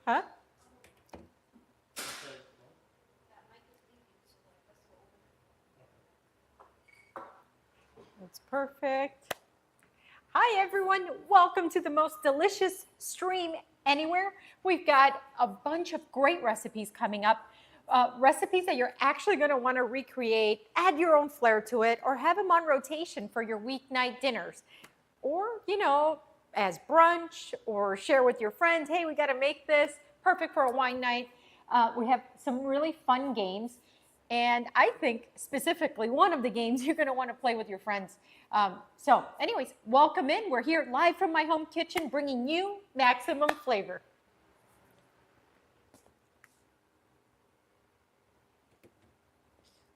Huh? That's perfect. Hi, everyone. Welcome to the most delicious stream anywhere. We've got a bunch of great recipes coming up. Recipes that you're actually going to want to recreate, add your own flair to it, or have them on rotation for your weeknight dinners. Or, as brunch, or share with your friends, hey, we got to make this, perfect for a wine night. We have some really fun games. And I think specifically one of the games you're going to want to play with your friends. So anyways, welcome in. We're here live from my home kitchen bringing you maximum flavor.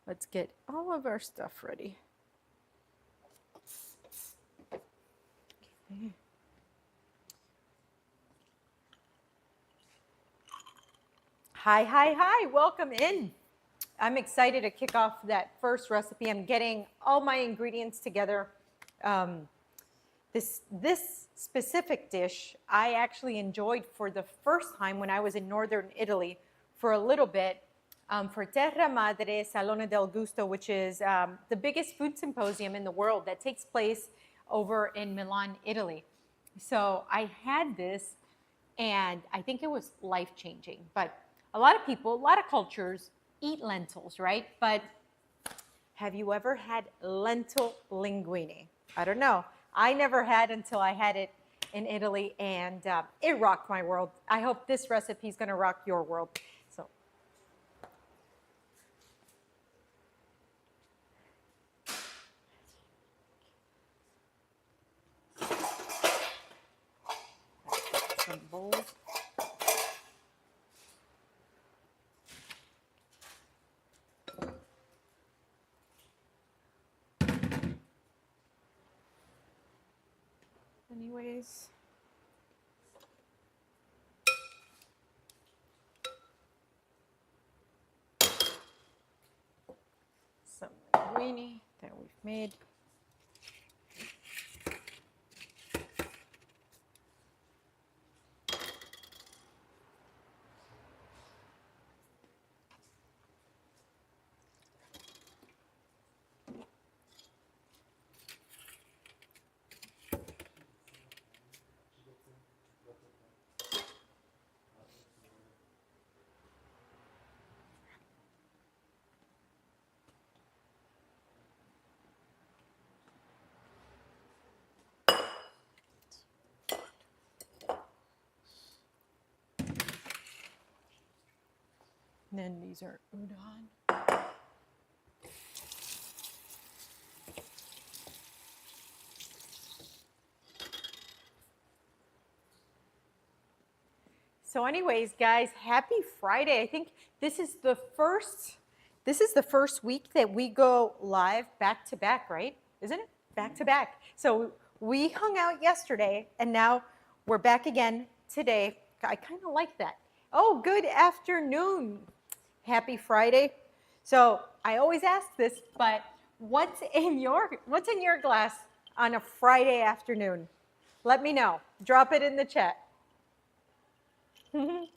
Let's get all of our stuff ready. Okay. Hi, hi, hi. Welcome in. I'm excited to kick off that first recipe. I'm getting all my ingredients together. This specific dish I actually enjoyed for the first time when I was in northern Italy for a little bit for Terra Madre Salone del Gusto, which is the biggest food symposium in the world that takes place over in Milan, Italy. So I had this, and I think it was life-changing. But a lot of people, a lot of cultures eat lentils, right? But have you ever had lentil linguine? I don't know. I never had until I had it in Italy, and it rocked my world. I hope this recipe is going to rock your world. So, some bowls. Anyways. Some linguine that we've made. And then these are udon. So anyways, guys, happy Friday. I think this is the first week that we go live back to back, right? Isn't it? Back to back. So we hung out yesterday, and now we're back again today. I kind of like that. Oh, good afternoon. Happy Friday. So I always ask this, but what's in your glass on a Friday afternoon? Let me know. Drop it in the chat. All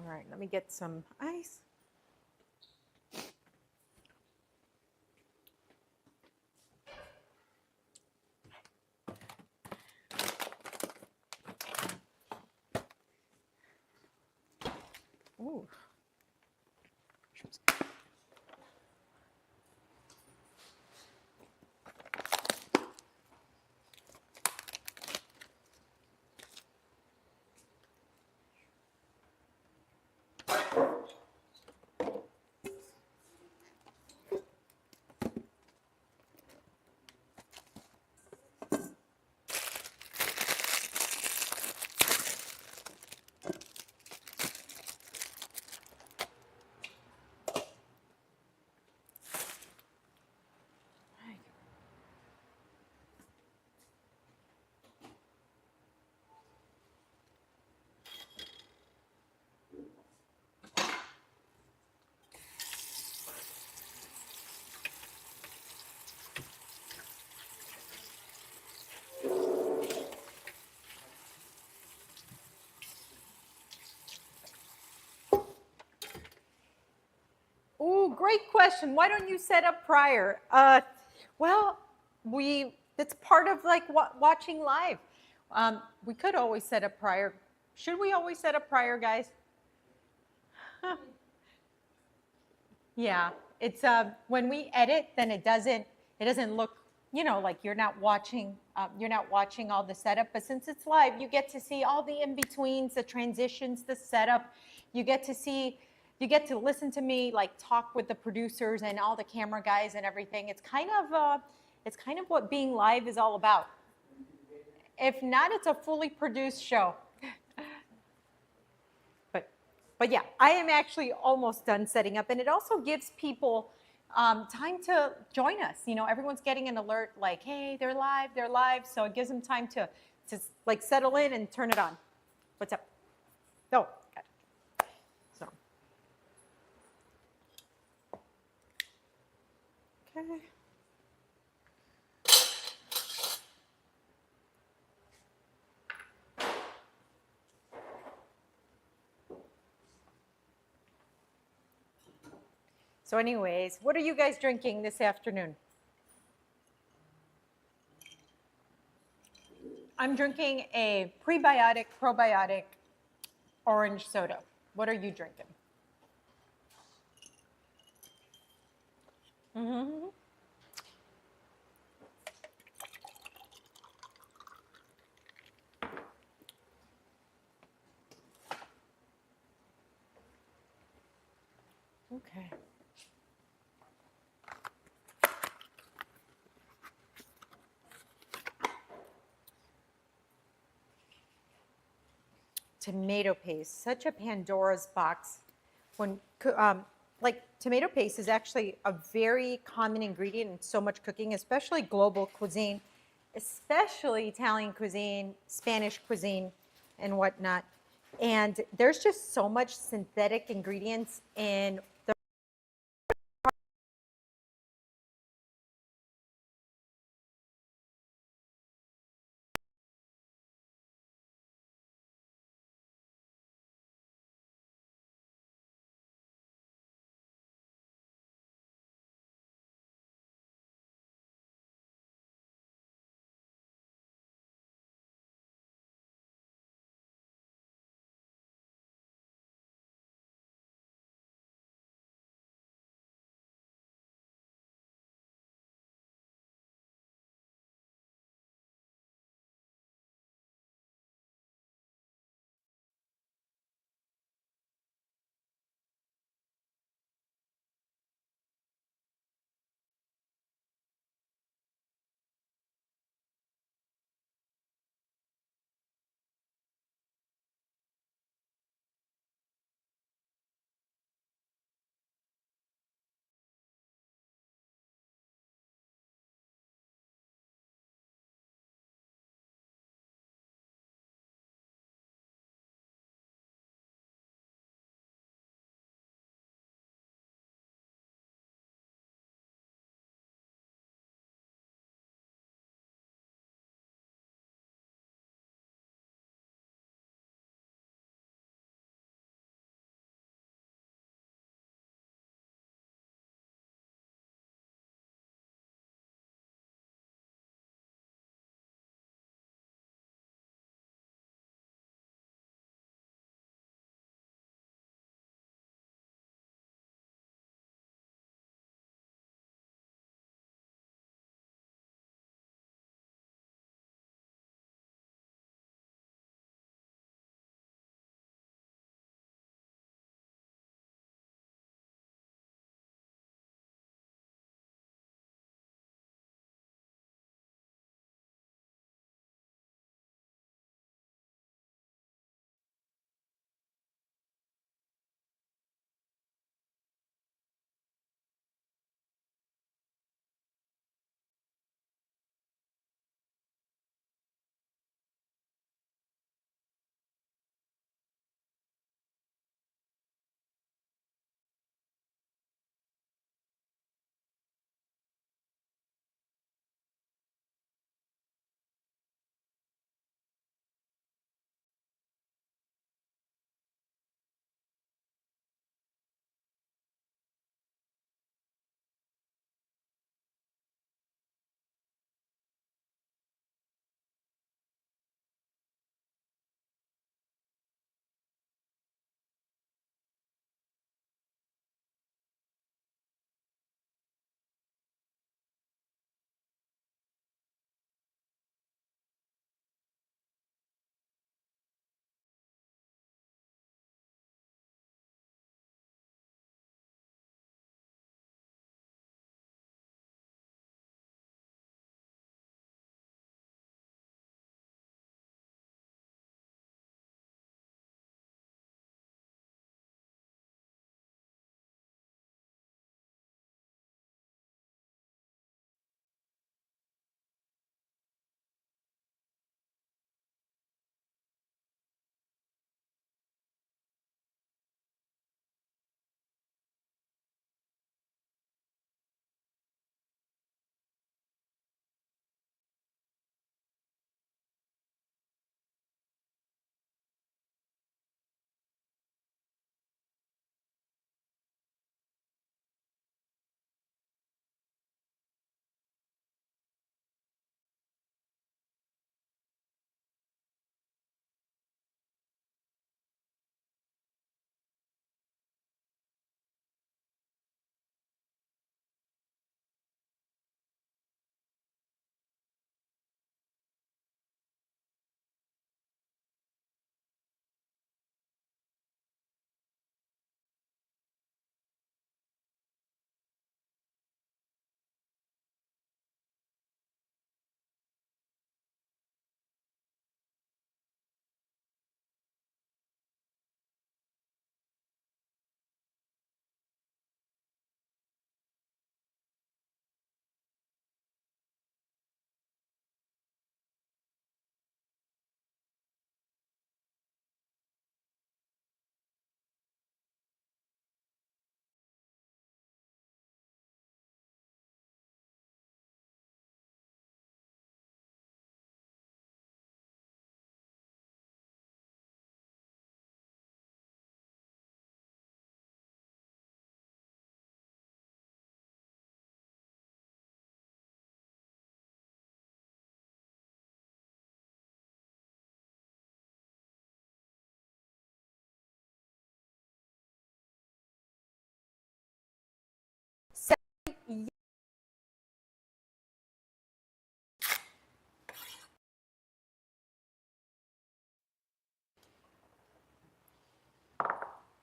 right, let me get some ice. Ooh. great question. Why don't you set up prior? Well, it's part of like watching live. We could always set up prior. Should we always set up prior, guys? Yeah, it's when we edit, then it doesn't look, you know, like you're not watching all the setup. But since it's live, you get to see all the in betweens, the transitions, the setup. You get to see, you get to listen to me like talk with the producers and all the camera guys and everything. It's kind of what being live is all about. If not, it's a fully produced show. But yeah, I am actually almost done setting up, and it also gives people time to join us. You know, everyone's getting an alert like, hey, they're live. So it gives them time to like settle in and turn it on. What's up? Oh, got it. So, okay. So anyways, what are you guys drinking this afternoon? I'm drinking a prebiotic, probiotic orange soda. What are you drinking? Mm-hmm. Okay. Tomato paste, such a Pandora's box. When like tomato paste is actually a very common ingredient in so much cooking, especially global cuisine, especially Italian cuisine, Spanish cuisine, and whatnot. And there's just so much synthetic ingredients in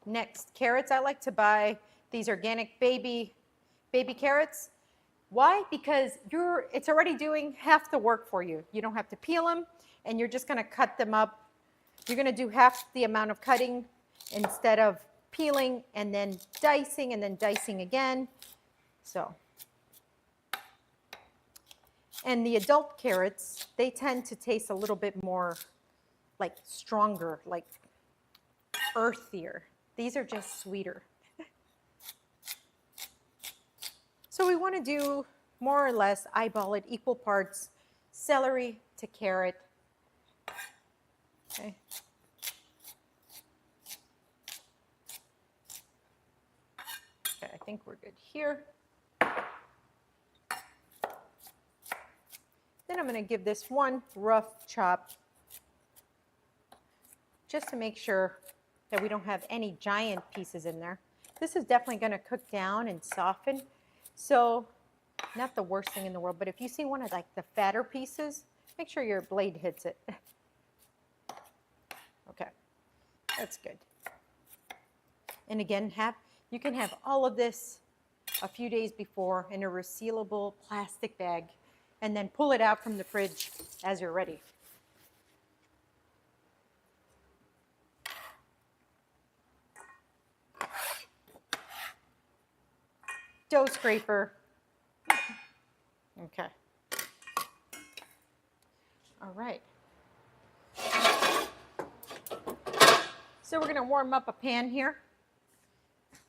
Next, carrots. I like to buy these organic baby carrots. Why? Because it's already doing half the work for you. You don't have to peel them, and you're just going to cut them up. You're going to do half the amount of cutting instead of peeling and then dicing again. So, and the adult carrots, they tend to taste a little bit more like stronger, like earthier. These are just sweeter. So we want to do more or less eyeball it, equal parts celery to carrot. Okay. Okay, I think we're good here. Then I'm going to give this one rough chop just to make sure that we don't have any giant pieces in there. This is definitely going to cook down and soften. So not the worst thing in the world, but if you see one of like the fatter pieces, make sure your blade hits it. Okay, that's good. And again, you can have all of this a few days before in a resealable plastic bag and then pull it out from the fridge as you're ready. Dough scraper. Okay. All right. So we're going to warm up a pan here.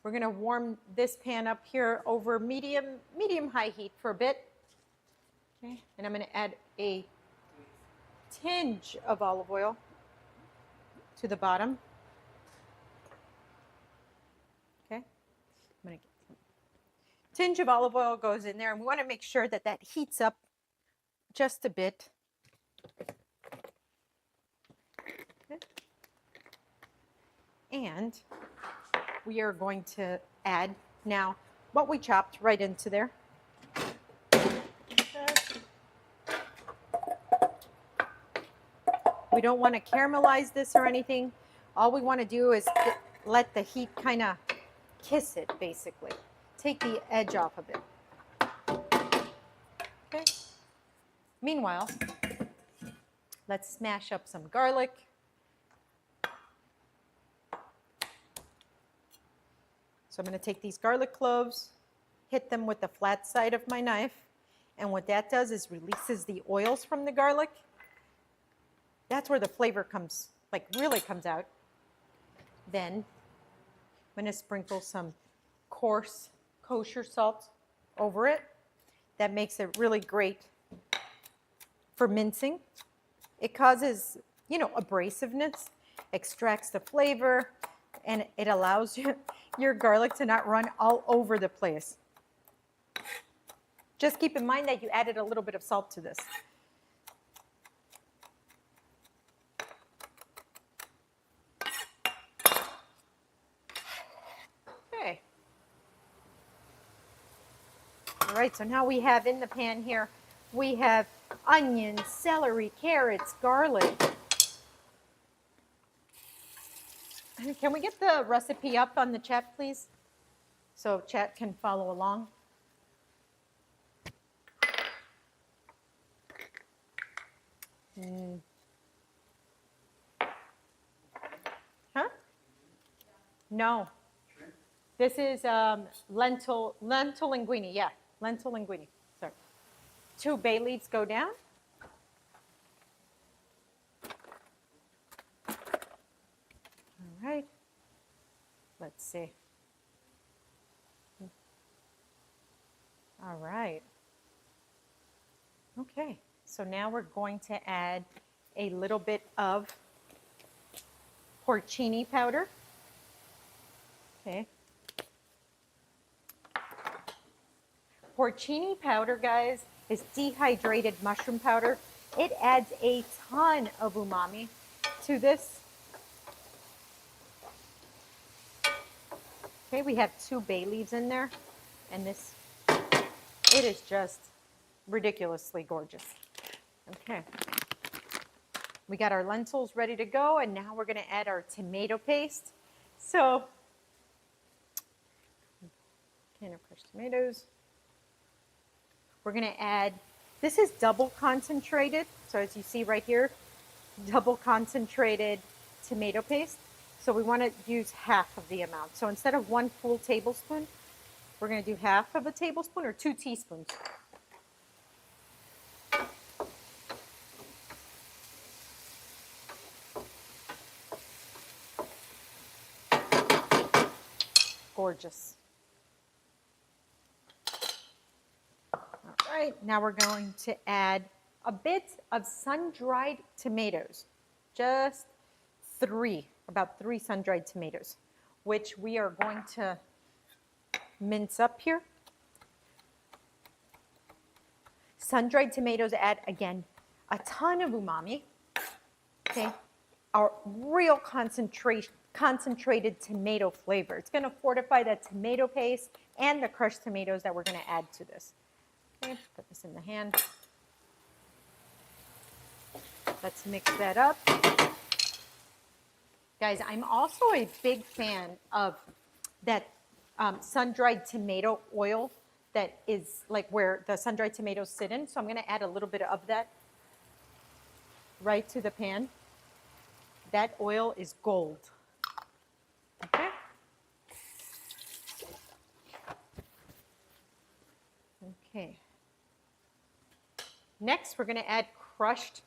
We're going to warm this pan up here over medium-high heat for a bit. Okay. And I'm going to add a tinge of olive oil to the bottom. Okay. I'm going to get some tinge of olive oil goes in there, and we want to make sure that that heats up just a bit. Okay. And we are going to add now what we chopped right into there. We don't want to caramelize this or anything. All we want to do is let the heat kind of kiss it, basically. Take the edge off of it. Okay. Meanwhile, let's smash up some garlic. So I'm going to take these garlic cloves, hit them with the flat side of my knife, and what that does is releases the oils from the garlic. That's where the flavor really comes out. Then I'm going to sprinkle some coarse kosher salt over it. That makes it really great for mincing. It causes, abrasiveness, extracts the flavor, and it allows your garlic to not run all over the place. Just keep in mind that you added a little bit of salt to this. Okay. All right, so now we have in the pan here, we have onions, celery, carrots, garlic. Can we get the recipe up on the chat, please? So chat can follow along. Huh? No. This is lentil linguine. Yeah, lentil linguine. Sorry. 2 bay leaves go down. All right. Let's see. All right. Okay. So now we're going to add a little bit of porcini powder. Okay. Porcini powder, guys, is dehydrated mushroom powder. It adds a ton of umami to this. Okay, we have 2 bay leaves in there, and it is just ridiculously gorgeous. Okay, we got our lentils ready to go, and now we're going to add our tomato paste. So can of crushed tomatoes. We're going to add, this is double concentrated. So as you see right here, double concentrated tomato paste. So we want to use half of the amount. So instead of 1 full tablespoon, we're going to do half of a tablespoon or 2 teaspoons. Gorgeous. All right, now we're going to add a bit of sun-dried tomatoes, just about 3 sun-dried tomatoes, which we are going to mince up here. Sun-dried tomatoes add, again, a ton of umami, okay? Our real concentrated tomato flavor. It's gonna fortify that tomato paste and the crushed tomatoes that we're gonna add to this. Okay, put this in the hand. Let's mix that up. Guys, I'm also a big fan of that sun-dried tomato oil that is like where the sun-dried tomatoes sit in. So I'm going to add a little bit of that right to the pan. That oil is gold. Okay. Okay. Next, we're going to add crushed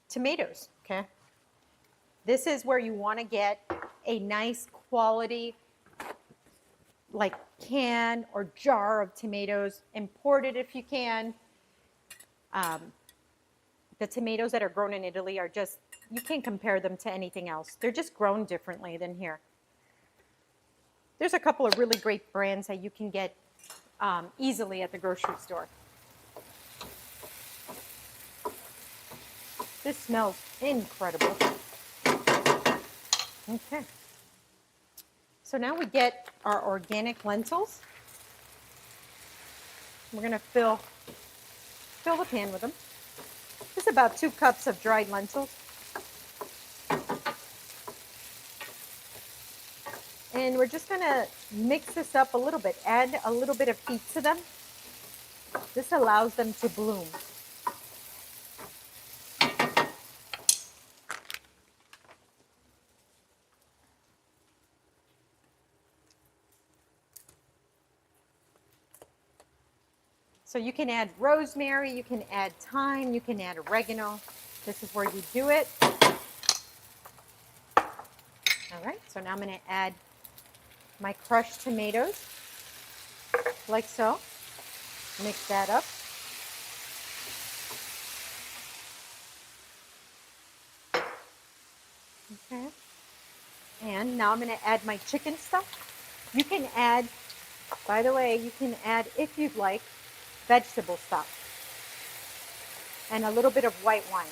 tomatoes, okay? This is where you want to get a nice quality, like can or jar of tomatoes, imported if you can. The tomatoes that are grown in Italy are just, you can't compare them to anything else. They're just grown differently than here. There's a couple of really great brands that you can get easily at the grocery store. This smells incredible. Okay. So now we get our organic lentils. We're going to fill the pan with them. Just about 2 cups of dried lentils. And we're just going to mix this up a little bit, add a little bit of heat to them. This allows them to bloom. So you can add rosemary, you can add thyme, you can add oregano. This is where you do it. All right, so now I'm going to add my crushed tomatoes, like so. Mix that up. Okay. And now I'm going to add my chicken stuff. You can add, by the way, you can add, if you'd like, vegetable stock and a little bit of white wine.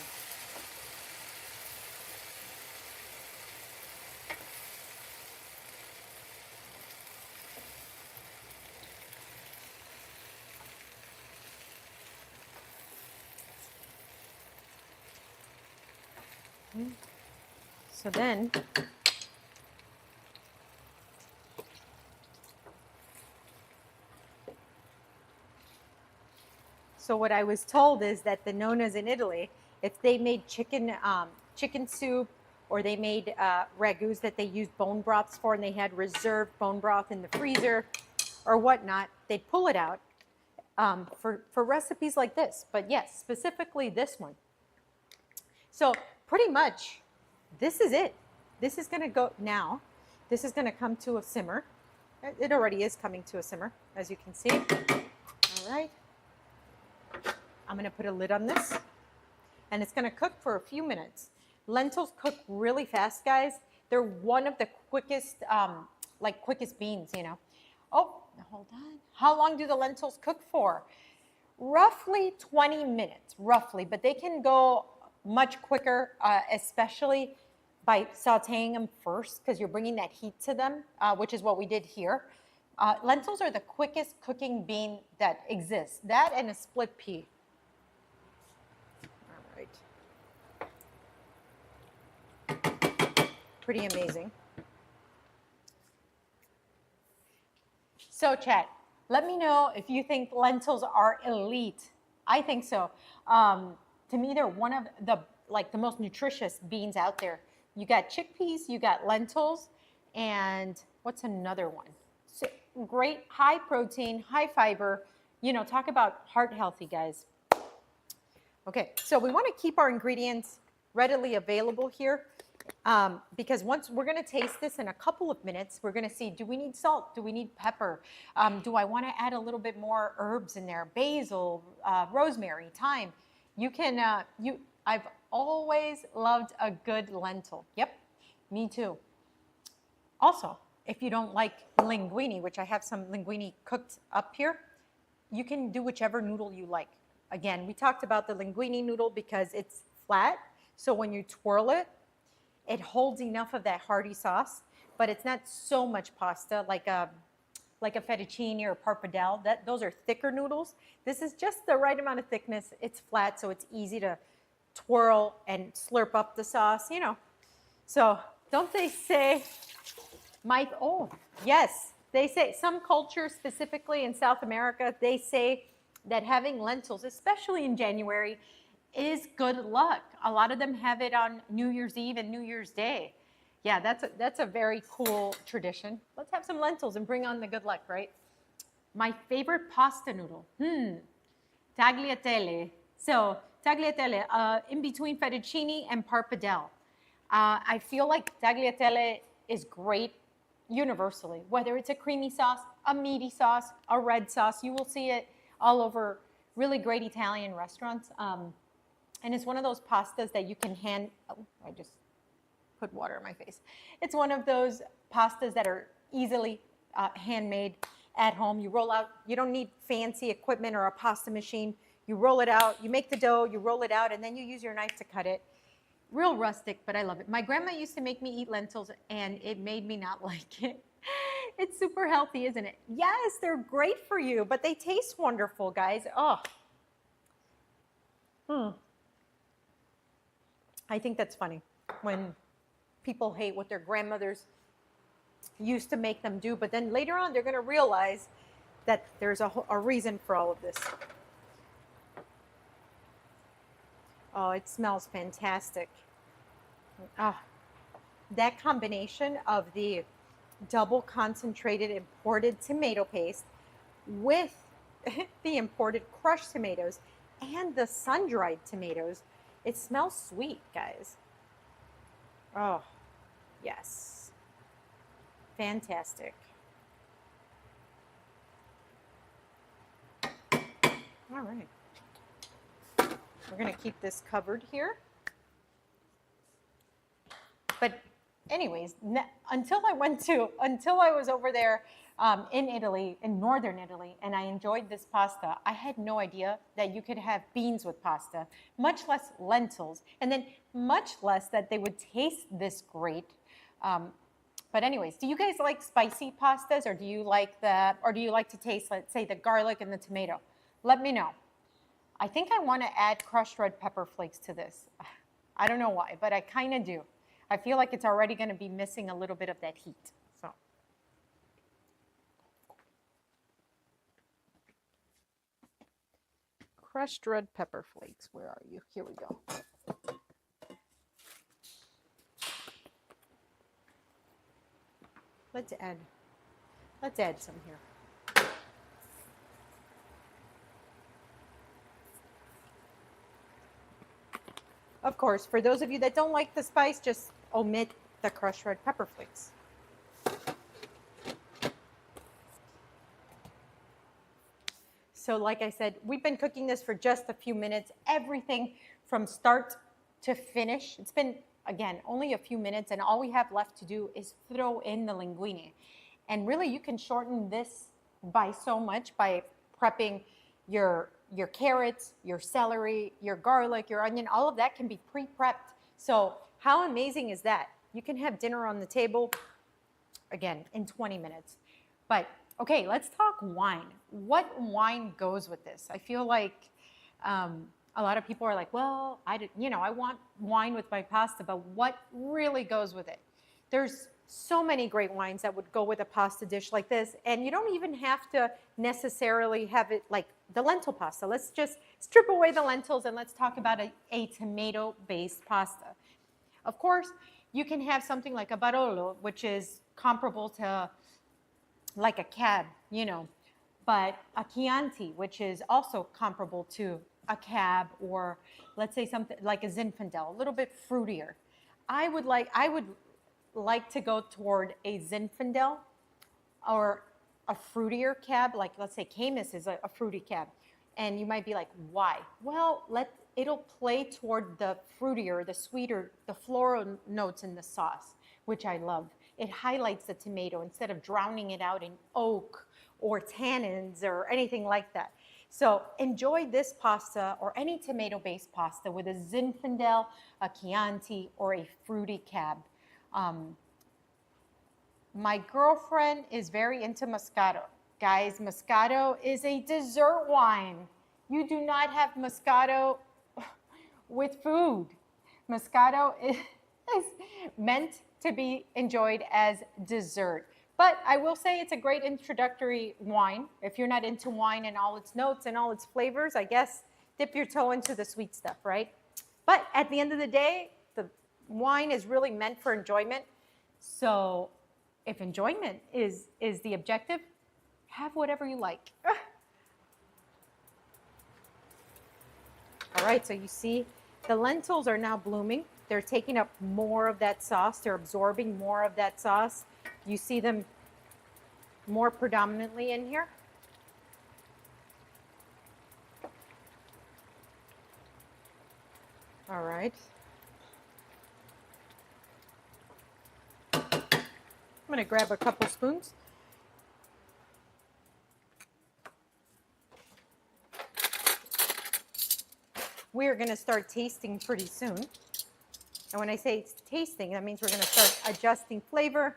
So then so what I was told is that the nonas in Italy, if they made chicken soup or they made ragouts that they used bone broths for and they had reserved bone broth in the freezer or whatnot, they'd pull it out for recipes like this. But yes, specifically this one. So pretty much this is it. This is going to go now. This is going to come to a simmer. It already is coming to a simmer, as you can see. All right. I'm going to put a lid on this, and it's going to cook for a few minutes. Lentils cook really fast, guys. They're one of the quickest, quickest beans, you know. Oh, hold on. How long do the lentils cook for? Roughly 20 minutes, roughly, but they can go much quicker, especially by sauteing them first, because you're bringing that heat to them, which is what we did here. Lentils are the quickest cooking bean that exists. That and a split pea. All right. Pretty amazing. So, chat, Let me know if you think lentils are elite. I think so. To me, they're one of the most nutritious beans out there. You got chickpeas, you got lentils, and what's another one? So, great, high protein, high fiber. You know, talk about heart healthy, guys. Okay, so we want to keep our ingredients readily available here because once we're going to taste this in a couple of minutes, we're going to see, do we need salt? Do we need pepper? Do I want to add a little bit more herbs in there? Basil, rosemary, thyme. You can, I've always loved a good lentil. Yep, me too. Also, if you don't like linguine, which I have some linguine cooked up here, you can do whichever noodle you like. Again, we talked about the linguine noodle because it's flat, so when you twirl it, it holds enough of that hearty sauce, but it's not so much pasta like a fettuccine or pappardelle. Those are thicker noodles. This is just the right amount of thickness. It's flat, so it's easy to twirl and slurp up the sauce, you know. So don't they say, Mike, oh, yes, they say, some cultures, specifically in South America, they say that having lentils, especially in January, is good luck. A lot of them have it on New Year's Eve and New Year's Day. Yeah, that's a very cool tradition. Let's have some lentils and bring on the good luck, right? My favorite pasta noodle, tagliatelle. So tagliatelle, in between fettuccine and pappardelle. I feel like tagliatelle is great universally, whether it's a creamy sauce, a meaty sauce, a red sauce. You will see it all over really great Italian restaurants. And it's one of those pastas that you can I just put water in my face. It's one of those pastas that are easily handmade at home. You roll out, you don't need fancy equipment or a pasta machine. You roll it out, you make the dough, you roll it out, and then you use your knife to cut it. Real rustic, but I love it. My grandma used to make me eat lentils, and it made me not like it. It's super healthy, isn't it? Yes, they're great for you, but they taste wonderful, guys. Oh. I think that's funny when people hate what their grandmothers used to make them do, but then later on they're going to realize that there's a reason for all of this. Oh, it smells fantastic. That combination of the double concentrated imported tomato paste with the imported crushed tomatoes and the sun-dried tomatoes, it smells sweet, guys. Oh, yes. Fantastic. All right. We're going to keep this covered here. But anyways, until I was over there in Italy, in northern Italy, and I enjoyed this pasta, I had no idea that you could have beans with pasta, much less lentils, and then much less that they would taste this great. But anyways, do you guys like spicy pastas, or do you like to taste, let's say, the garlic and the tomato? Let me know. I think I want to add crushed red pepper flakes to this. I don't know why, but I kind of do. I feel like it's already going to be missing a little bit of that heat. So, crushed red pepper flakes. Where are you? Here we go. Let's add some here. Of course, for those of you that don't like the spice, just omit the crushed red pepper flakes. So like I said, we've been cooking this for just a few minutes. Everything from start to finish. It's been, again, only a few minutes, and all we have left to do is throw in the linguine. And really, you can shorten this by so much by prepping your carrots, your celery, your garlic, your onion. All of that can be pre-prepped. So how amazing is that? You can have dinner on the table, again, in 20 minutes. But okay, let's talk wine. What wine goes with this? I feel like a lot of people are like, well, I want wine with my pasta, but what really goes with it? There's So many great wines that would go with a pasta dish like this. And you don't even have to necessarily have it like the lentil pasta. Let's just strip away the lentils and let's talk about a tomato-based pasta. Of course, you can have something like a Barolo, which is comparable to like a cab, you know, but a Chianti, which is also comparable to a cab, or let's say something like a Zinfandel, a little bit fruitier. I would like to go toward a Zinfandel or a fruitier cab, like let's say Camus is a fruity cab. And you might be like, why? Well, it'll play toward the fruitier, the sweeter, the floral notes in the sauce, which I love. It highlights the tomato instead of drowning it out in oak or tannins or anything like that. So enjoy this pasta or any tomato-based pasta with a Zinfandel, a Chianti, or a fruity cab. My girlfriend is very into Moscato. Guys, Moscato is a dessert wine. You do not have Moscato with food. Moscato is meant to be enjoyed as dessert. But I will say it's a great introductory wine. If you're not into wine and all its notes and all its flavors, I guess dip your toe into the sweet stuff, right? But at the end of the day, the wine is really meant for enjoyment. So if enjoyment is the objective, have whatever you like. All right, so you see the lentils are now blooming. They're taking up more of that sauce. They're absorbing more of that sauce. You see them more predominantly in here. All right. I'm going to grab a couple spoons. We are going to start tasting pretty soon. And when I say it's tasting, that means we're going to start adjusting flavor.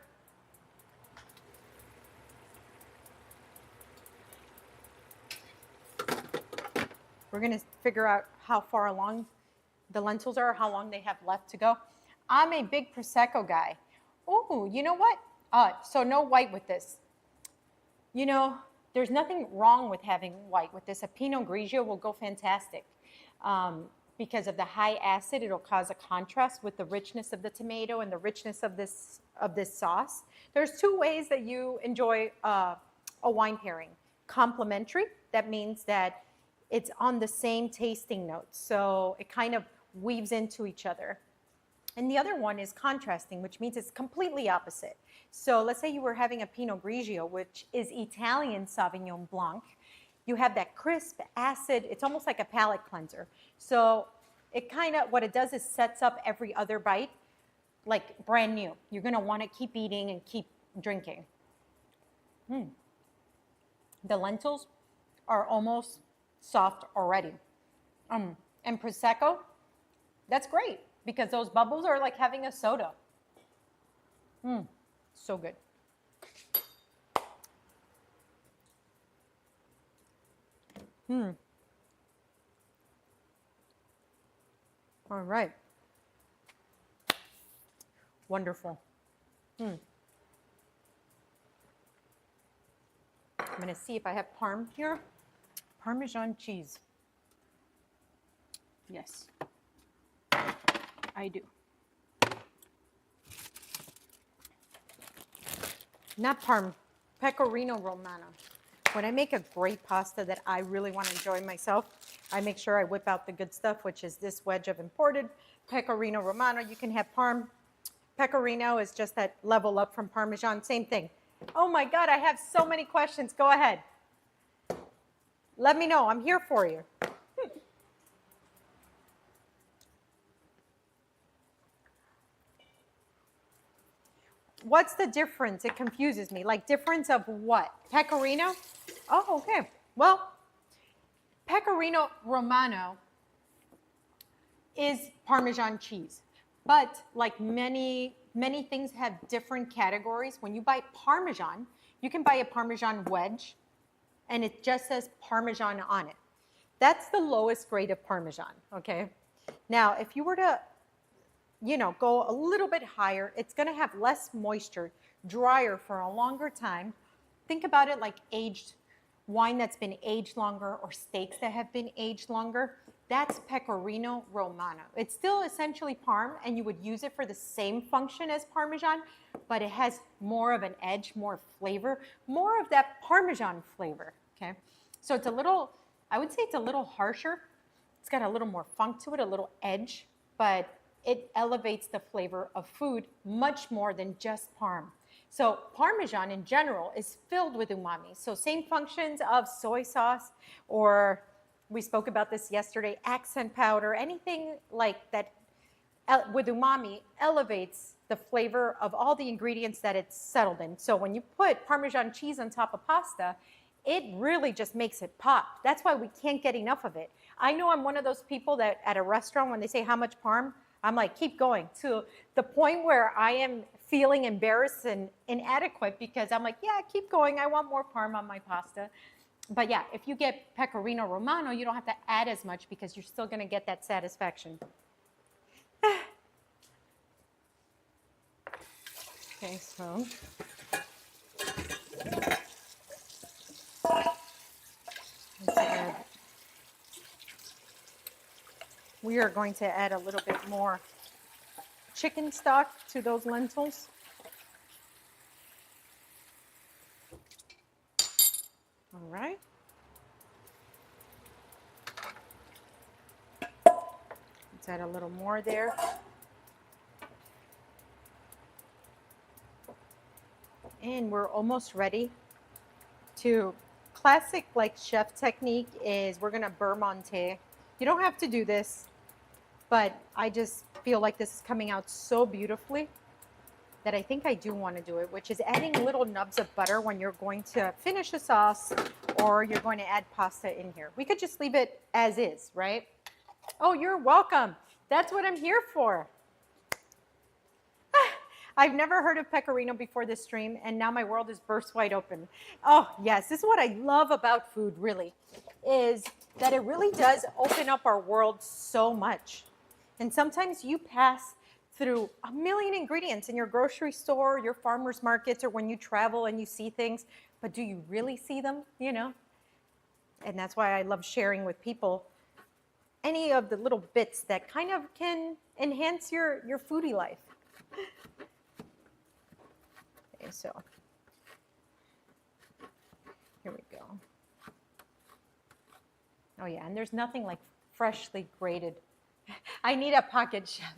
We're going to figure out how far along the lentils are, how long they have left to go. I'm a big Prosecco guy. Oh, you know what? So no white with this. You know, there's nothing wrong with having white with this. A Pinot Grigio will go fantastic. Because of the high acid, it'll cause a contrast with the richness of the tomato and the richness of this sauce. There's two ways that you enjoy a wine pairing. Complementary, that means that it's on the same tasting notes, so it kind of weaves into each other. And the other one is contrasting, which means it's completely opposite. So let's say you were having a Pinot Grigio, which is Italian Sauvignon Blanc. You have that crisp acid. It's almost like a palate cleanser. So it kind of, what it does is sets up every other bite like brand new. You're going to want to keep eating and keep drinking. The lentils are almost soft already. And Prosecco, that's great because those bubbles are like having a soda. So good. All right. Wonderful. I'm going to see if I have Parm here. Parmesan cheese. Yes, I do. Not Parm, Pecorino Romano. When I make a great pasta that I really want to enjoy myself, I make sure I whip out the good stuff, which is this wedge of imported Pecorino Romano. You can have Parm. Pecorino is just that level up from Parmesan. Same thing. Oh my God, I have so many questions. Go ahead. Let me know. I'm here for you. What's the difference? It confuses me. Like difference of what? Pecorino? Oh, okay. Well, Pecorino Romano is Parmesan cheese. But like many things have different categories. When you buy Parmesan, you can buy a Parmesan wedge and it just says Parmesan on it. That's the lowest grade of Parmesan, okay? Now, if you were to go a little bit higher. It's going to have less moisture, drier for a longer time. Think about it like aged wine that's been aged longer or steaks that have been aged longer. That's Pecorino Romano. It's still essentially Parm, and you would use it for the same function as Parmesan, but it has more of an edge, more flavor, more of that Parmesan flavor, okay? So it's a little, I would say it's a little harsher. It's got a little more funk to it, a little edge, but it elevates the flavor of food much more than just Parm. So Parmesan in general is filled with umami. So same functions of soy sauce, or we spoke about this yesterday, accent powder, anything like that with umami elevates the flavor of all the ingredients that it's settled in. So when you put Parmesan cheese on top of pasta, it really just makes it pop. That's why we can't get enough of it. I know I'm one of those people that at a restaurant, when they say how much Parm, I'm like, keep going, to the point where I am feeling embarrassed and inadequate because I'm like, yeah, keep going. I want more Parm on my pasta. But yeah, if you get Pecorino Romano, you don't have to add as much because you're still going to get that satisfaction. Okay, so we are going to add a little bit more chicken stock to those lentils. All right. Let's add a little more there. And we're almost ready to, classic like chef technique is we're gonna beurre monter. You don't have to do this, but I just feel like this is coming out so beautifully that I think I do want to do it, which is adding little nubs of butter when you're going to finish a sauce or you're going to add pasta in here. We could just leave it as is, right? Oh, you're welcome. That's what I'm here for. I've never heard of Pecorino before this stream, and now my world is burst wide open. Oh, yes, this is what I love about food, really, is that it really does open up our world so much. And sometimes you pass through a million ingredients in your grocery store, your farmer's markets, or when you travel and you see things, but do you really see them, And that's why I love sharing with people any of the little bits that kind of can enhance your foodie life. Okay, so here we go. Oh yeah, and there's nothing like freshly grated. I need a pocket chef.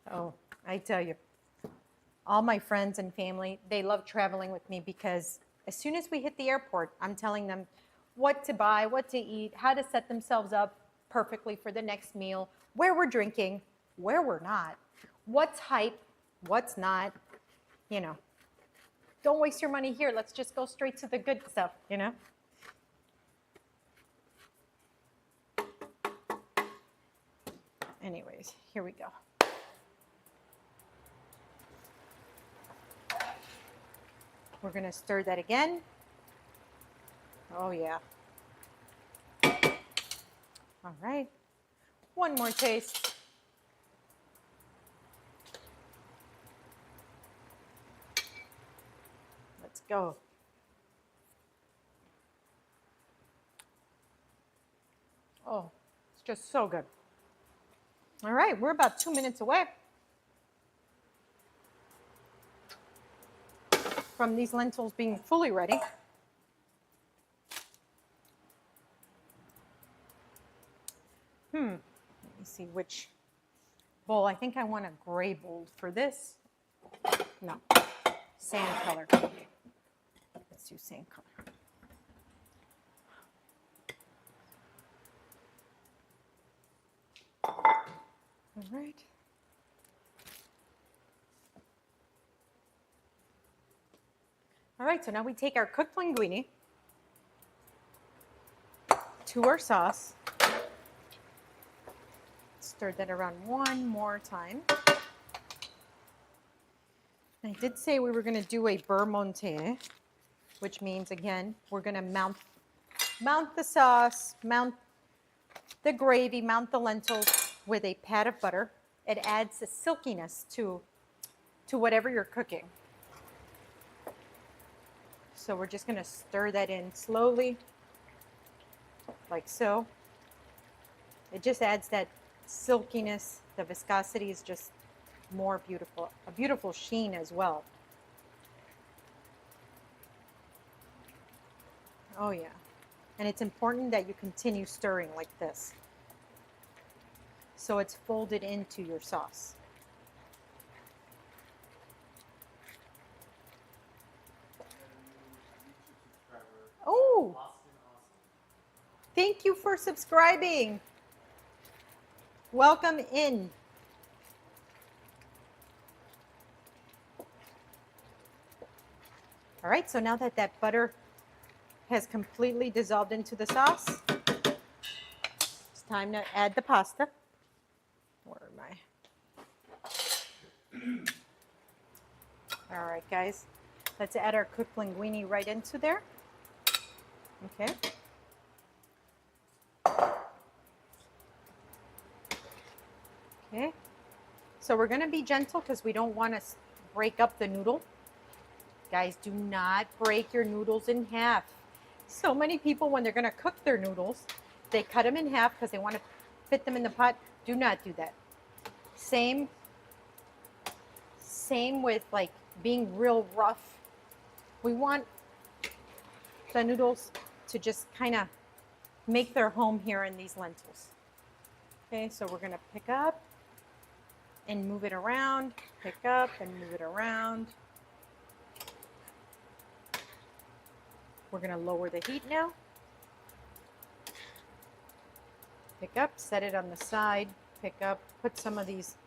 Oh, I tell you, all my friends and family, they love traveling with me because as soon as we hit the airport, I'm telling them what to buy, what to eat, how to set themselves up perfectly for the next meal, where we're drinking, where we're not, what's hype, what's not, Don't waste your money here. Let's just go straight to the good stuff, Anyways, here we go. We're going to stir that again. Oh, yeah. All right. One more taste. Let's go. Oh, it's just so good. All right, we're about 2 minutes away from these lentils being fully ready. Let me see which bowl. I think I want a gray bowl for this. No, sand color. Let's do sand color. All right. All right, so now we take our cooked linguine to our sauce. Stir that around one more time. I did say we were going to do a beurre monter, which means, again, we're going to mount the sauce, mount the gravy, mount the lentils with a pat of butter. it adds a silkiness to whatever you're cooking. So we're just going to stir that in slowly, like so. It just adds that silkiness. The viscosity is just more beautiful, a beautiful sheen as well. Oh yeah. And it's important that you continue stirring like this, so it's folded into your sauce. Oh, thank you for subscribing. Welcome in. All right, so now that that butter has completely dissolved into the sauce, it's time to add the pasta. Where am I? All right, guys, let's add our cooked linguine right into there. Okay. Okay. So we're going to be gentle because we don't want to break up the noodle. Guys, do not break your noodles in half. So many people, when they're going to cook their noodles, they cut them in half because they want to fit them in the pot. Do not do that. Same with like being real rough. We want the noodles to just kind of make their home here in these lentils. Okay, so we're going to pick up and move it around, pick up and move it around. We're going to lower the heat now. Pick up, set it on the side, pick up, put some of these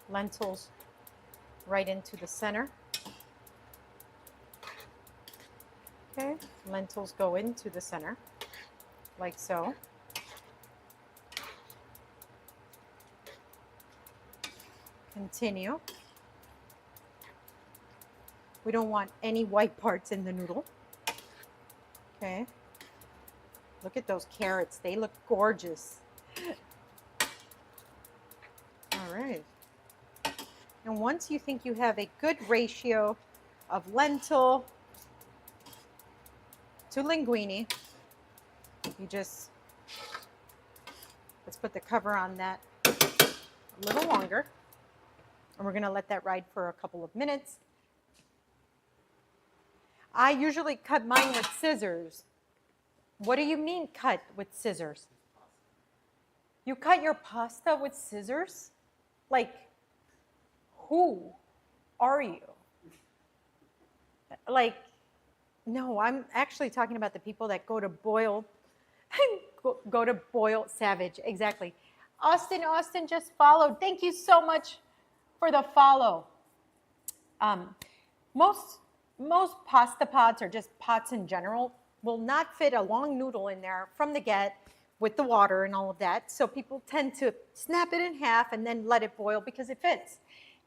lentils right into the center. Okay, lentils go into the center, like so. Continue. We don't want any white parts in the noodle. Okay. Look at those carrots. They look gorgeous. All right. And once you think you have a good ratio of lentil to linguine, you just, let's put the cover on that a little longer. And we're going to let that ride for a couple of minutes. I usually cut mine with scissors. What do you mean cut with scissors? You cut your pasta with scissors? Like, who are you? Like, no, I'm actually talking about the people that go to boil, Savage, exactly. Austin just followed. Thank you so much for the follow. Most pasta pots, or just pots in general, will not fit a long noodle in there from the get with the water and all of that. So people tend to snap it in half and then let it boil because it fits.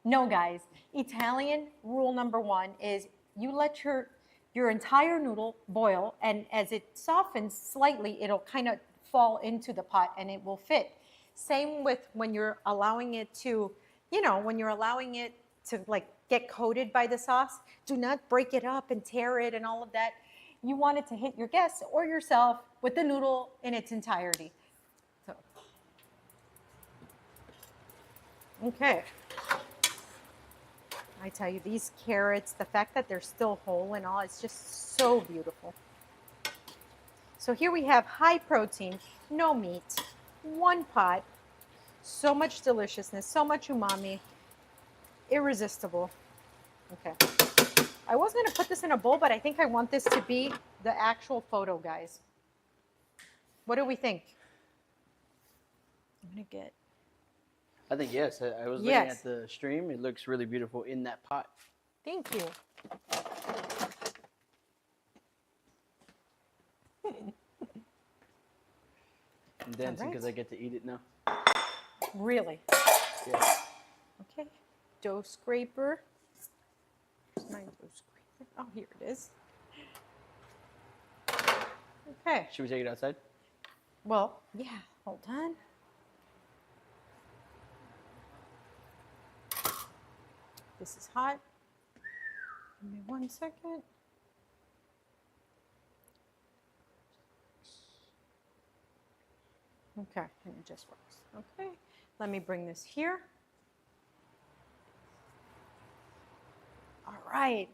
No, guys, Italian rule number one is you let your entire noodle boil, and as it softens slightly, it'll kind of fall into the pot and it will fit. Same with when you're allowing it to, when you're allowing it to like get coated by the sauce, do not break it up and tear it and all of that. You want it to hit your guests or yourself with the noodle in its entirety. So, okay. I tell you, these carrots, the fact that they're still whole and all, it's just so beautiful. So here we have high protein, no meat, one pot, so much deliciousness, so much umami, irresistible. Okay. I was going to put this in a bowl, but I think I want this to be the actual photo, guys. What do we think? I'm going to get... I think yes. I was looking at the stream. It looks really beautiful in that pot. Thank you. I'm dancing because I get to eat it now. Really? Yeah. Okay. Dough scraper. Where's my dough scraper? Oh, here it is. Okay. Should we take it outside? Well, yeah. Hold on. This is hot. Give me 1 second. Okay, and it just works. Okay, let me bring this here. All right.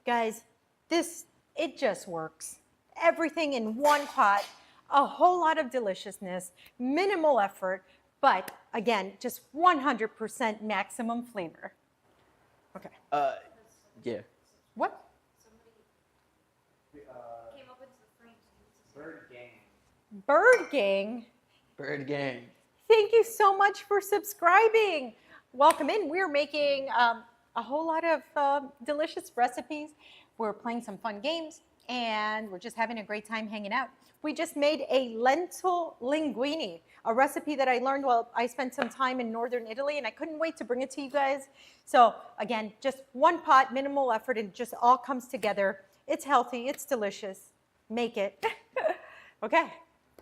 Guys, it just works. Everything in one pot, a whole lot of deliciousness, minimal effort, but again, just 100% maximum flavor. Okay. Yeah. What? Came up with the frames. Bird gang. Bird Gang. Bird gang. Thank you so much for subscribing. Welcome in. We're making a whole lot of delicious recipes. We're playing some fun games, and we're just having a great time hanging out. We just made a lentil linguine, a recipe that I learned while I spent some time in northern Italy, and I couldn't wait to bring it to you guys. So again, just one pot, minimal effort, and it just all comes together. It's healthy, it's delicious. Make it. Okay.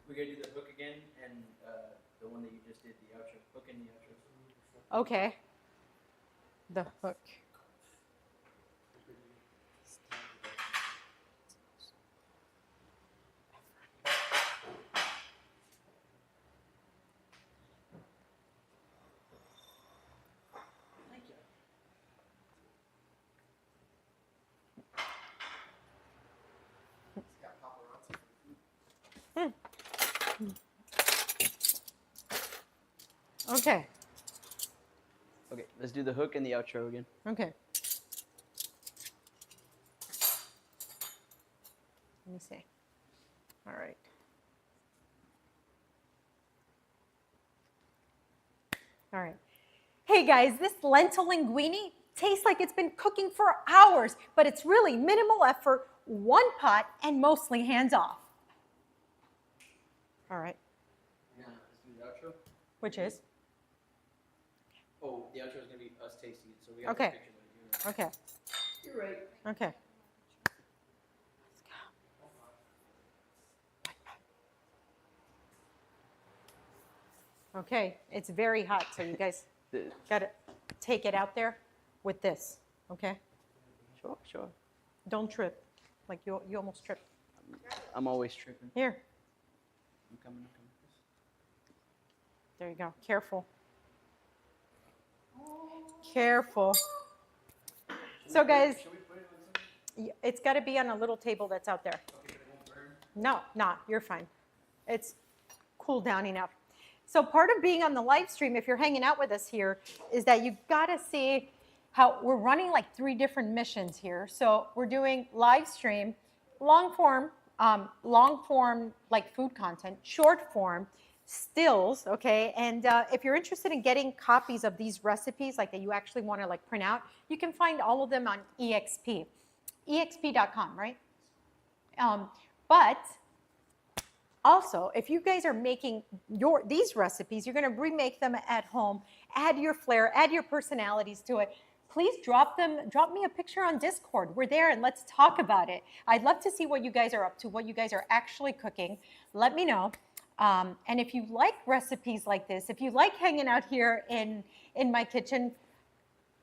We're gonna do the hook again, and the one that you just did, the outro. Hook and the outro. Okay. The hook. Thank you. Okay. Okay, let's do the hook and the outro again. Okay. Let me see. All right. All right. Hey guys, this lentil linguine tastes like it's been cooking for hours, but it's really minimal effort, one pot, and mostly hands off. All right. Yeah, let's do the outro. Which is? Oh, the outro is gonna be us tasting it, so we got Okay. a picture of it. Okay. You're right. Okay. Okay, it's very hot, so you guys gotta take it out there with this, okay? Sure, sure. Don't trip, like you almost tripped. I'm always tripping. Here, I'm coming. there you go, careful. Careful. So guys, Should we put it on something? it's gotta be on a little table that's out there. Okay, but it won't burn. No, not, you're fine. It's cooled down enough. So part of being on the live stream, if you're hanging out with us here, is that you gotta see how we're running like 3 different missions here. So we're doing live stream, long form like food content, short form, stills, okay? And if you're interested in getting copies of these recipes, like that you actually wanna like print out, you can find all of them on EXP, exp.com, right? But also, if you guys are making these recipes, you're going to remake them at home, add your flair, add your personalities to it. Please drop me a picture on Discord. We're there and let's talk about it. I'd love to see what you guys are up to, what you guys are actually cooking. Let me know. And if you like recipes like this, if you like hanging out here in my kitchen,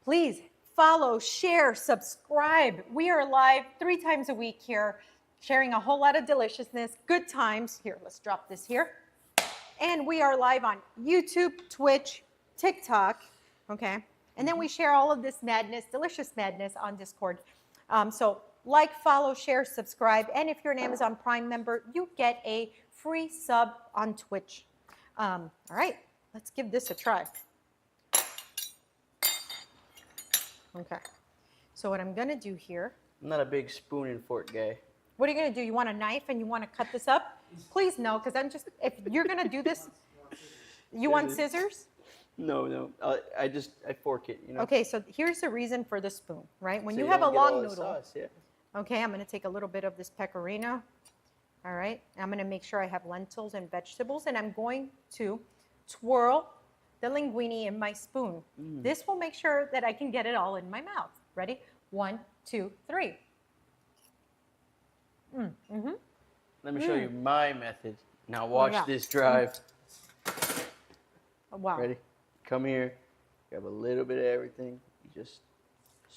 please follow, share, subscribe. We are live 3 times a week here, sharing a whole lot of deliciousness, good times. Here, let's drop this here. And we are live on YouTube, Twitch, TikTok, okay? And then we share all of this madness, delicious madness on Discord. So like, follow, share, subscribe. And if you're an Amazon Prime member, you get a free sub on Twitch. All right, let's give this a try. Okay, so what I'm gonna do here. I'm not a big spoon and fork guy. What are you going to do? You want a knife and you want to cut this up? Please no, because if you're going to do this, you want scissors? No. I fork it, you know. Okay, so here's the reason for the spoon, right? When So you have a don't get all long the noodle. sauce, yeah. Okay, I'm going to take a little bit of this pecorino. All right, I'm going to make sure I have lentils and vegetables, and I'm going to twirl the linguine in my spoon. This will make sure that I can get it all in my mouth. Ready? 1, 2, 3. Let me show you my method. Now watch this drive. Oh, wow. Ready? Come here. Grab a little bit of everything. You just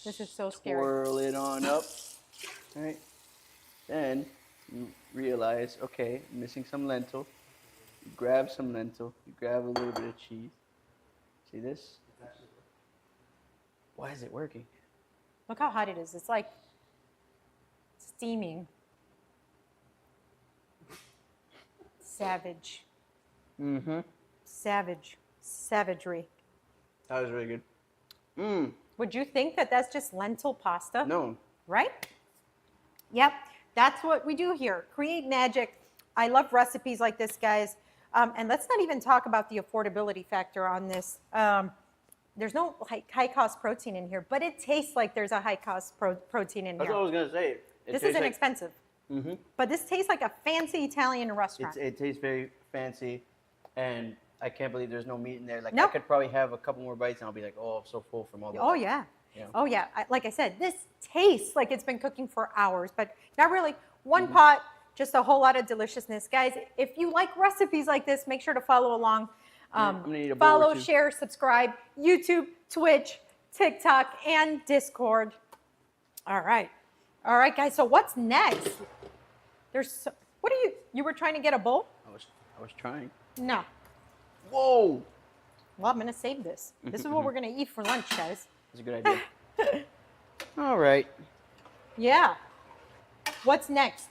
This is so scary. swirl it on up. All right. Then you realize, okay, I'm missing some lentil. You grab some lentil. You grab a little bit of cheese. See this? Why is it working? Look how hot it is. It's like steaming. Savage. Mm-hmm. Savage. Savagery. That was really good. Mmm. Would you think that that's just lentil pasta? No. Right? Yep. That's what we do here. Create magic. I love recipes like this, guys. And let's not even talk about the affordability factor on this. There's no high-cost protein in here, but it tastes like there's a high-cost protein in That's here. what I was gonna say. This is inexpensive. Mm-hmm. But this tastes like a fancy Italian restaurant. It tastes very fancy, and I can't believe there's no meat in there. Like I Nope. could probably have a couple more bites, and I'll be like, oh, I'm so full from all that. Oh, yeah. Yeah. Oh, yeah. Like I said, this tastes like it's been cooking for hours, but not really. One pot, just a whole lot of deliciousness. Guys, if you like recipes like this, make sure to follow along. I'm gonna need a bowl or Follow, two. share, subscribe, YouTube, Twitch, TikTok, and Discord. All right. All right, guys. So what's next? What are you were trying to get a bowl? I was trying. No. Whoa! Well, I'm going to save this. This is what we're going to eat for lunch, guys. That's a good idea. All right. Yeah. What's next?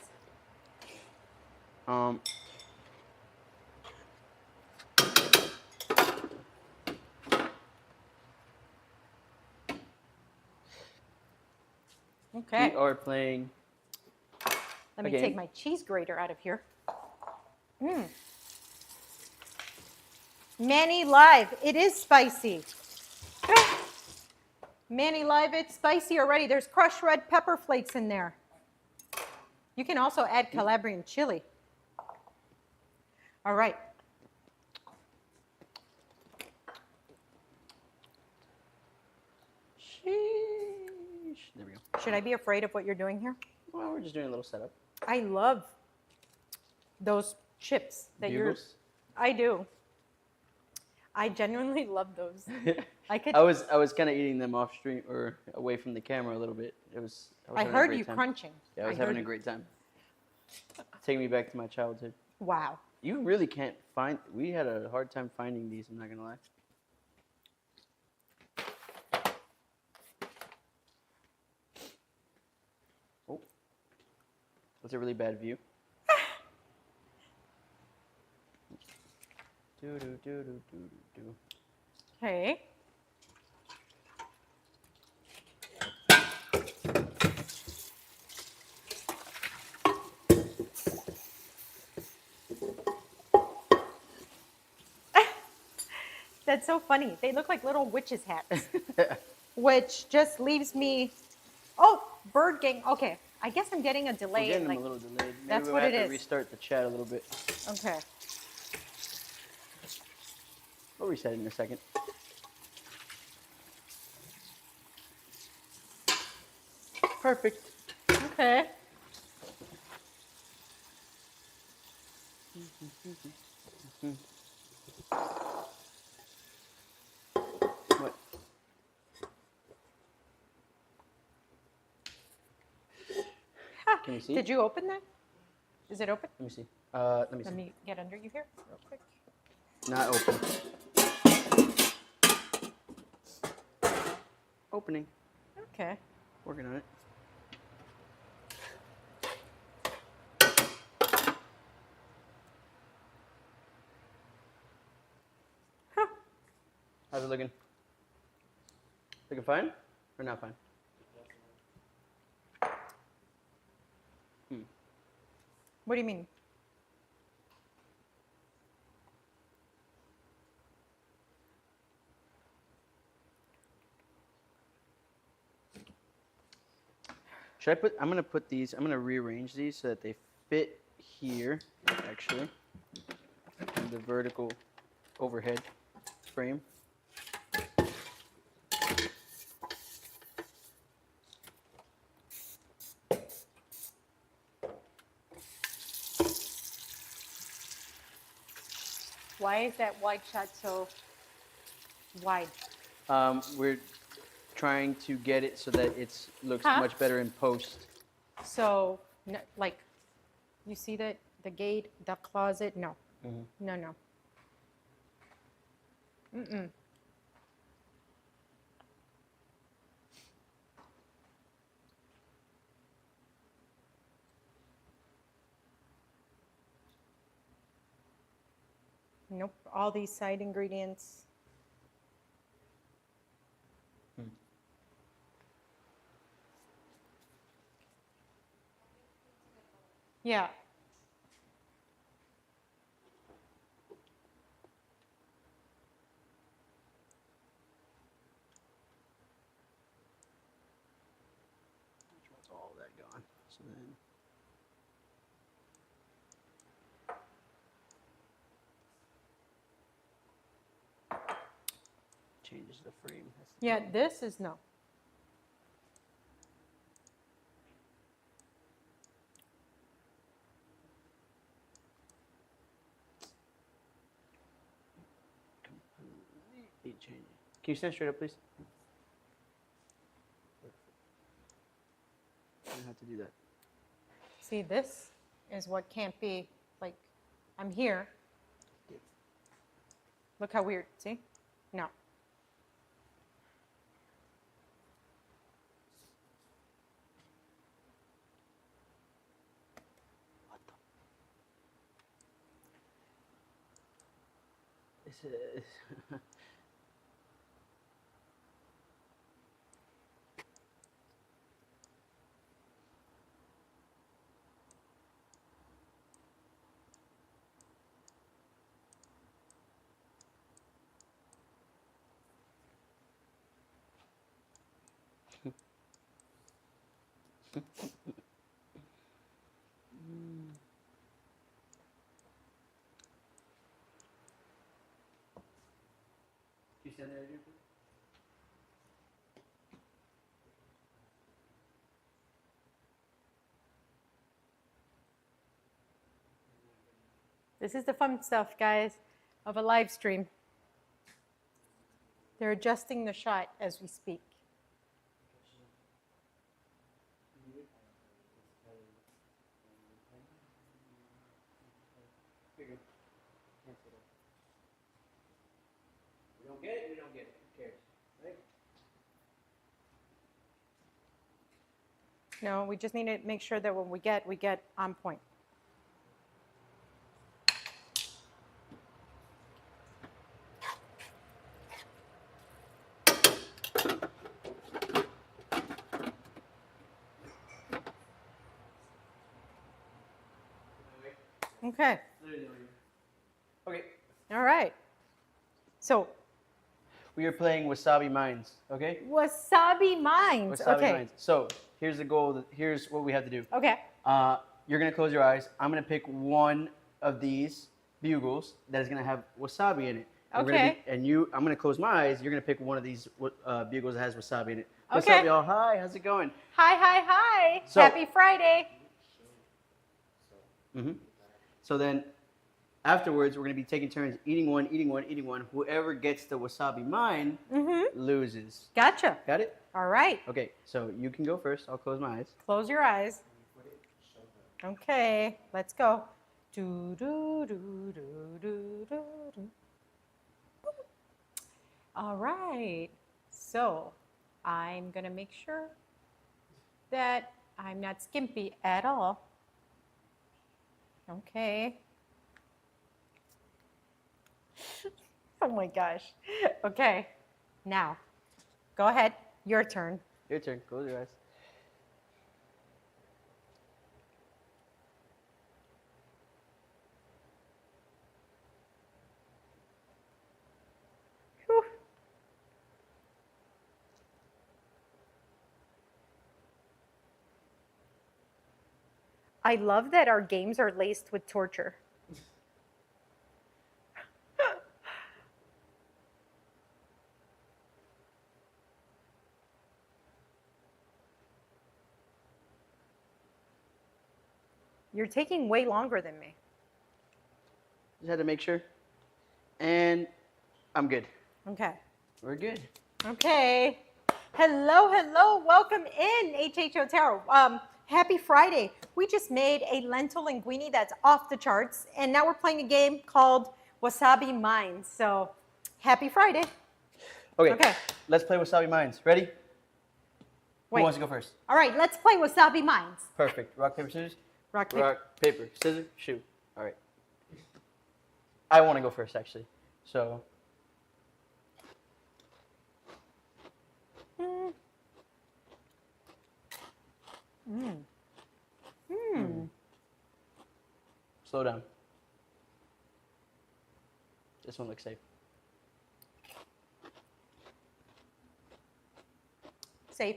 Okay. We are playing. Let me again. take my cheese grater out of here. Manny Live, it is spicy. Manny Live, it's spicy already. There's crushed red pepper flakes in there. You can also add Calabrian chili. All right. Sheesh. There we go. Should I be afraid of what you're doing here? Well, we're just doing a little setup. I love those chips that Bugles? I do. I genuinely love those. I could. I was kind of eating them off stream or away from the camera a little bit. I was I having a heard great you time. crunching. Yeah, I was heard having a you. great time. Take me back to my childhood. Wow. You really can't find. We had a hard time finding these. I'm not gonna lie. Oh, that's a really bad view. Do do do do do do. Okay. That's so funny. They look like little witches' hats, which just leaves me. Oh, bird gang. Okay, I guess I'm getting a We're delay. getting Like, them a little delayed. Maybe that's we'll what have it to is. restart the chat a little bit. okay. We'll reset it in a second. Perfect. Okay. What? Can you see? Did you open that? Is it open? Let me see. Let me see. Let me get under you here real quick. Not open. Opening. Okay. Working on it. Huh. How's it looking? Looking fine? Or not fine? What do you mean? Should I put, I'm going to put these, I'm going to rearrange these so that they fit here, actually, in the vertical overhead frame. Why is that wide shot so wide? We're trying to get it so that it looks Huh? much better in post. So, like, you see that the gate, the closet? No, no, no. Mm-mm. Nope. All these side ingredients. Yeah. What's all that gone? So then. Changes the frame. That's the Yeah, problem. this is no. Completely changing. Can you stand straight up, please? I don't have to do that. See, this is what can't be, like, I'm here. Look how weird. See? No. What the? This is. Can you stand there, Adrian, please? This is the fun stuff, guys, of a live stream. They're adjusting the shot as we speak. We don't get it, we don't get it. Who cares? Right? No, we just need to make sure that when we get on point. Okay. Okay. All right. So, We are playing Wasabi Mines, okay? wasabi mines. Wasabi Okay. Mines. So here's the goal. Here's what we have to do. Okay. You're gonna close your eyes. I'm gonna pick one of these bugles that is gonna have wasabi in it. And we're gonna Okay. I'm gonna close my eyes. You're gonna pick one of these bugles that has wasabi in it. What's Okay. up, y'all? Hi, how's it going? Hi, hi, hi. So- Happy Friday. So then, afterwards, we're gonna be taking turns eating one, eating one, eating one. Whoever gets the wasabi mine loses. Gotcha. Got it? All right. Okay. So you can go first. I'll close my eyes. Close your eyes. Okay, let's go. Do, do, do, do, do, do, do. All right. So I'm going to make sure that I'm not skimpy at all. Okay. Oh my gosh. Okay. Now, go ahead. Your turn. Your turn. Close your eyes. Whew. I love that our games are laced with torture. You're taking way longer than me. Just had to make sure. And I'm good. Okay. We're good. Okay. Hello, hello. Welcome in, HH Otero. Happy Friday. We just made a lentil linguine that's off the charts, and now we're playing a game called Wasabi Mines. So, happy Friday. Okay. Okay. Let's play Wasabi Mines. Ready? Who Wait. wants to go first? All right, let's play Wasabi Mines. Perfect. Rock, paper, scissors? Rock, paper. Rock, paper, scissors, shoot. All right. I want to go first, actually. So. Mm. Mm. Mm. Slow down. This one looks safe. Safe.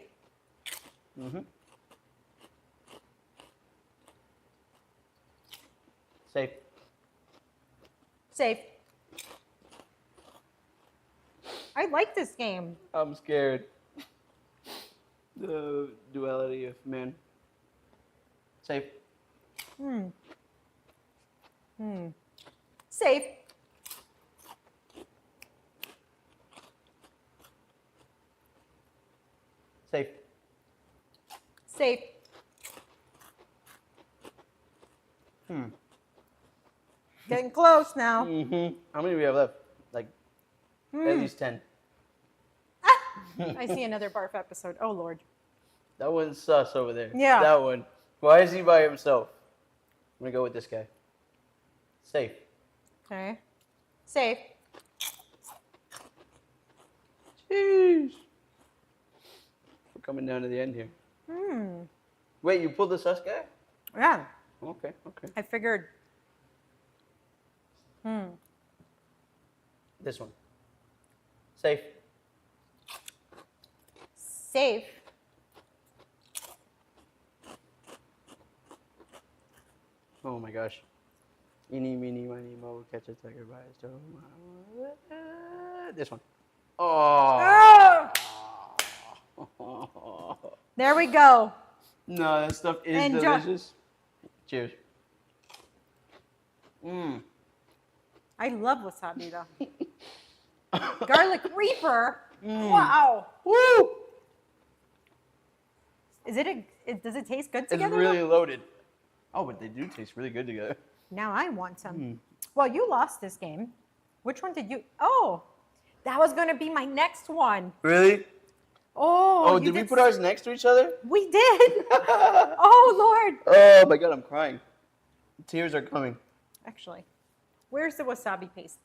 Mm-hmm. Safe. Safe. I like this game. I'm scared. The duality of man. Safe. Hmm. Hmm. Safe. Safe. Safe. Hmm. Getting close now. Mm-hmm. How many do we have left? Like, at least 10. I see another barf episode. Oh, Lord. That one's sus over there. Yeah. That one. Why is he by himself? I'm gonna go with this guy. Safe. Okay. Safe. Jeez. We're coming down to the end here. Hmm. Wait, you pulled the sus guy? Yeah. Okay, okay. I figured. Hmm. This one. Safe. Safe. Oh my gosh. Eeny, meeny, miny, mo, catch a tiger by his toe. This one. Oh. Ah! There we go. No, that stuff is Enjoy. delicious. Cheers. Mmm. I love wasabi though. Garlic Reaper. Mm. Wow. Woo! Does it taste good It's together? really though? loaded. Oh, but they do taste really good together. Now I want some. Mm. Well, you lost this game. Which one did you? Oh, that was going to be my next one. Really? Oh, you Did we put ours next to each other? We did. Oh, Lord. Oh my god, I'm crying. Tears are coming. Actually, where's the wasabi paste?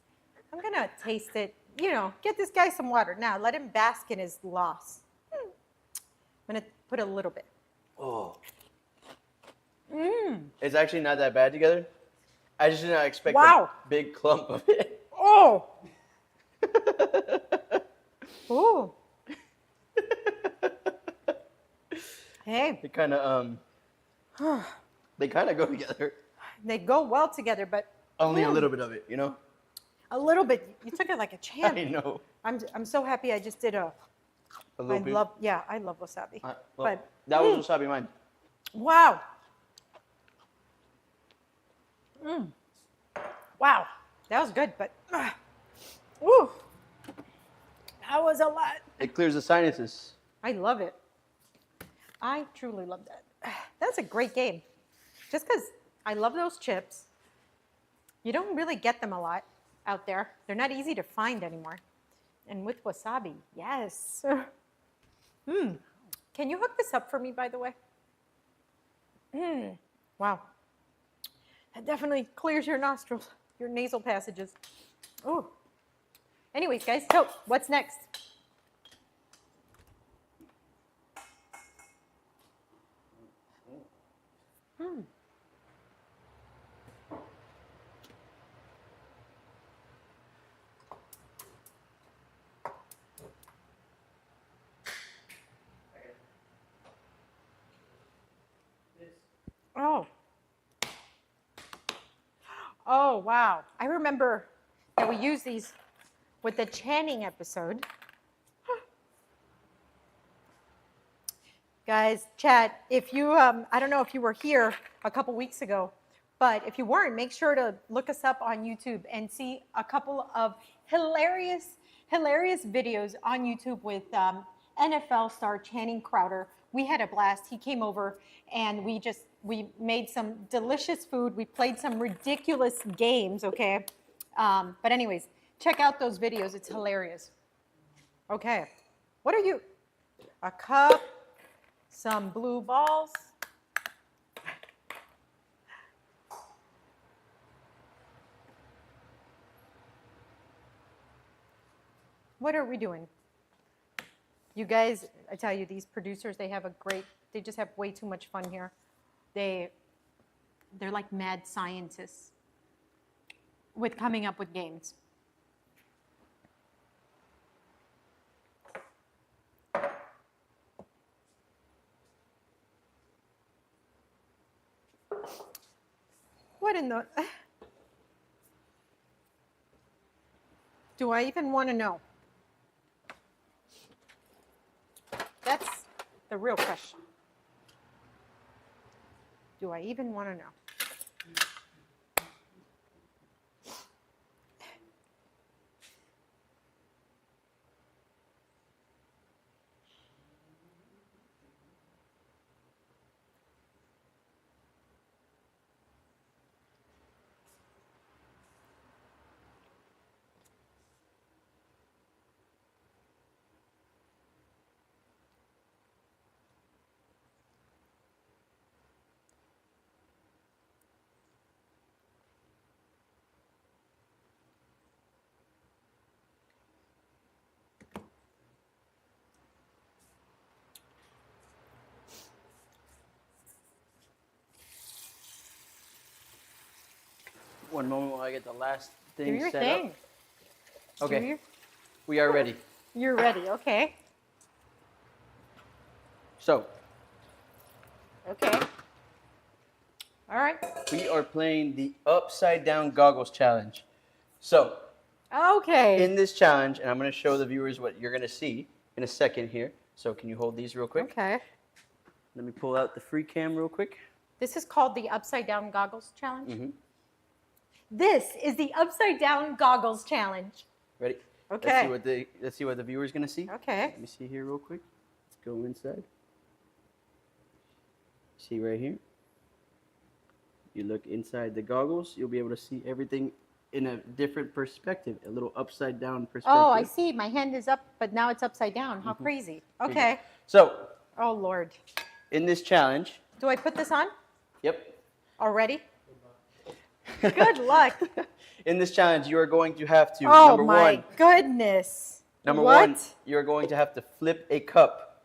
I'm going to taste it. You know, get this guy some water. Now, let him bask in his loss. I'm going to put a little bit. Oh. Mmm. It's actually not that bad together. I just did not expect Wow. a big clump of it. Oh. Ooh. Hey. They kind of they kind of go together. They go well together, but Only a little bit of it, you know. a little bit. You took it like a champ. I know. I'm so happy I just did a. A little bit. I love wasabi. Well, but that was wasabi mine. wow. Mm. Wow, that was good, but ooh, that was a lot. It clears the sinuses. I love it. I truly love that. That's a great game. Just because I love those chips. You don't really get them a lot out there. They're not easy to find anymore. And with wasabi, yes. Can you hook this up for me, by the way? Wow. That definitely clears your nostrils, your nasal passages. Oh. Anyways, guys, so what's next? Oh. Oh, wow. I remember that we used these with the Channing episode. Guys, chat, if you, I don't know if you were here a couple weeks ago, but if you weren't, make sure to look us up on YouTube and see a couple of hilarious hilarious videos on YouTube with NFL star Channing Crowder. We had a blast. He came over and we made some delicious food. We played some ridiculous games, okay? But anyways, check out those videos. It's hilarious. Okay, what are you? A cup, some blue balls. What are we doing? You guys, I tell you, these producers, they just have way too much fun here. They're like mad scientists with coming up with games. What in the... Do I even want to know? That's the real question. Do I even want to know? One moment while I get the last Do thing your set thing. up. Okay, Do your- we are ready. You're ready, okay. So, Okay. All right. we are playing the Upside Down Goggles Challenge. So, Okay. in this challenge, and I'm going to show the viewers what you're going to see in a second here. So, can you hold these real quick? Okay. Let me pull out the free cam real quick. This is called the Upside Down Goggles Challenge. Mm-hmm. This is the Upside Down Goggles Challenge. Ready? Okay. Let's see what the viewer's going to see. Okay. Let me see here real quick. Let's go inside. See right here. You look inside the goggles, you'll be able to see everything in a different perspective, a little upside down perspective. Oh, I see. My hand is up, but now it's upside down. How crazy. Okay. So, Oh, Lord. in this challenge, Do I put this on yep. already? Good luck. In this challenge, you are going to have to, Oh, number my one, goodness. number What? one, you're going to have to flip a cup,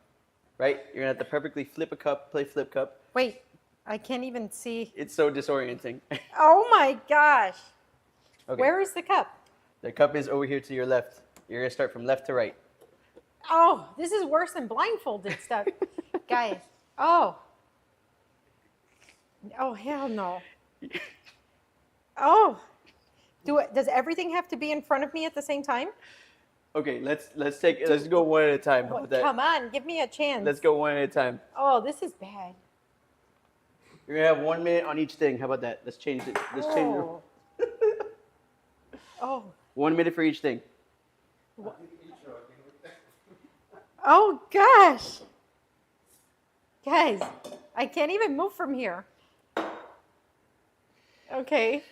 right? You're going to have to perfectly flip a cup, play flip cup. Wait, I can't even see. It's so disorienting. Oh, my gosh. Okay. Where is the cup? The cup is over here to your left. You're going to start from left to right. Oh, this is worse than blindfolded stuff. Guys, oh. Oh, hell no. Oh. Does everything have to be in front of me at the same time? Okay, let's go one at a time. How Oh, about that? come on, give me a chance. Let's go one at a time. Oh, this is bad. You're gonna have 1 minute on each thing. How about that? Let's change it. Let's change it. Oh. Oh. 1 minute for each thing. Oh, gosh. Guys, I can't even move from here. Okay.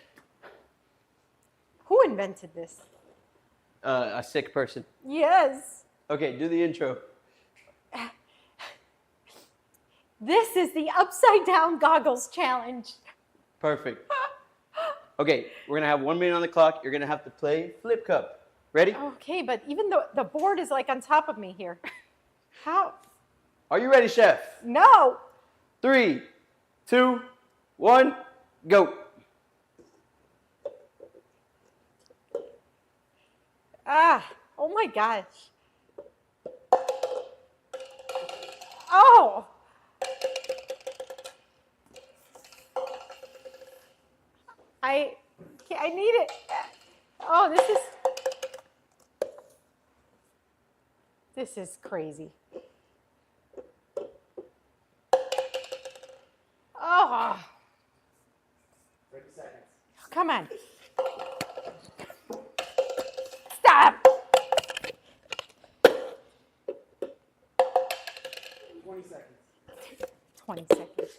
Who invented this? A sick person. Yes. Okay, do the intro. This is the Upside Down Goggles Challenge. Perfect. Okay, we're gonna have 1 minute on the clock. You're gonna have to play flip cup. Ready? Okay, but even though the board is like on top of me here. How? Are you ready, chef? No. 3, 2, 1, go. Ah, oh my gosh. Oh. I need it. Oh, this is crazy. Oh. 30 seconds. Come on. Stop. 20 seconds. 20 seconds.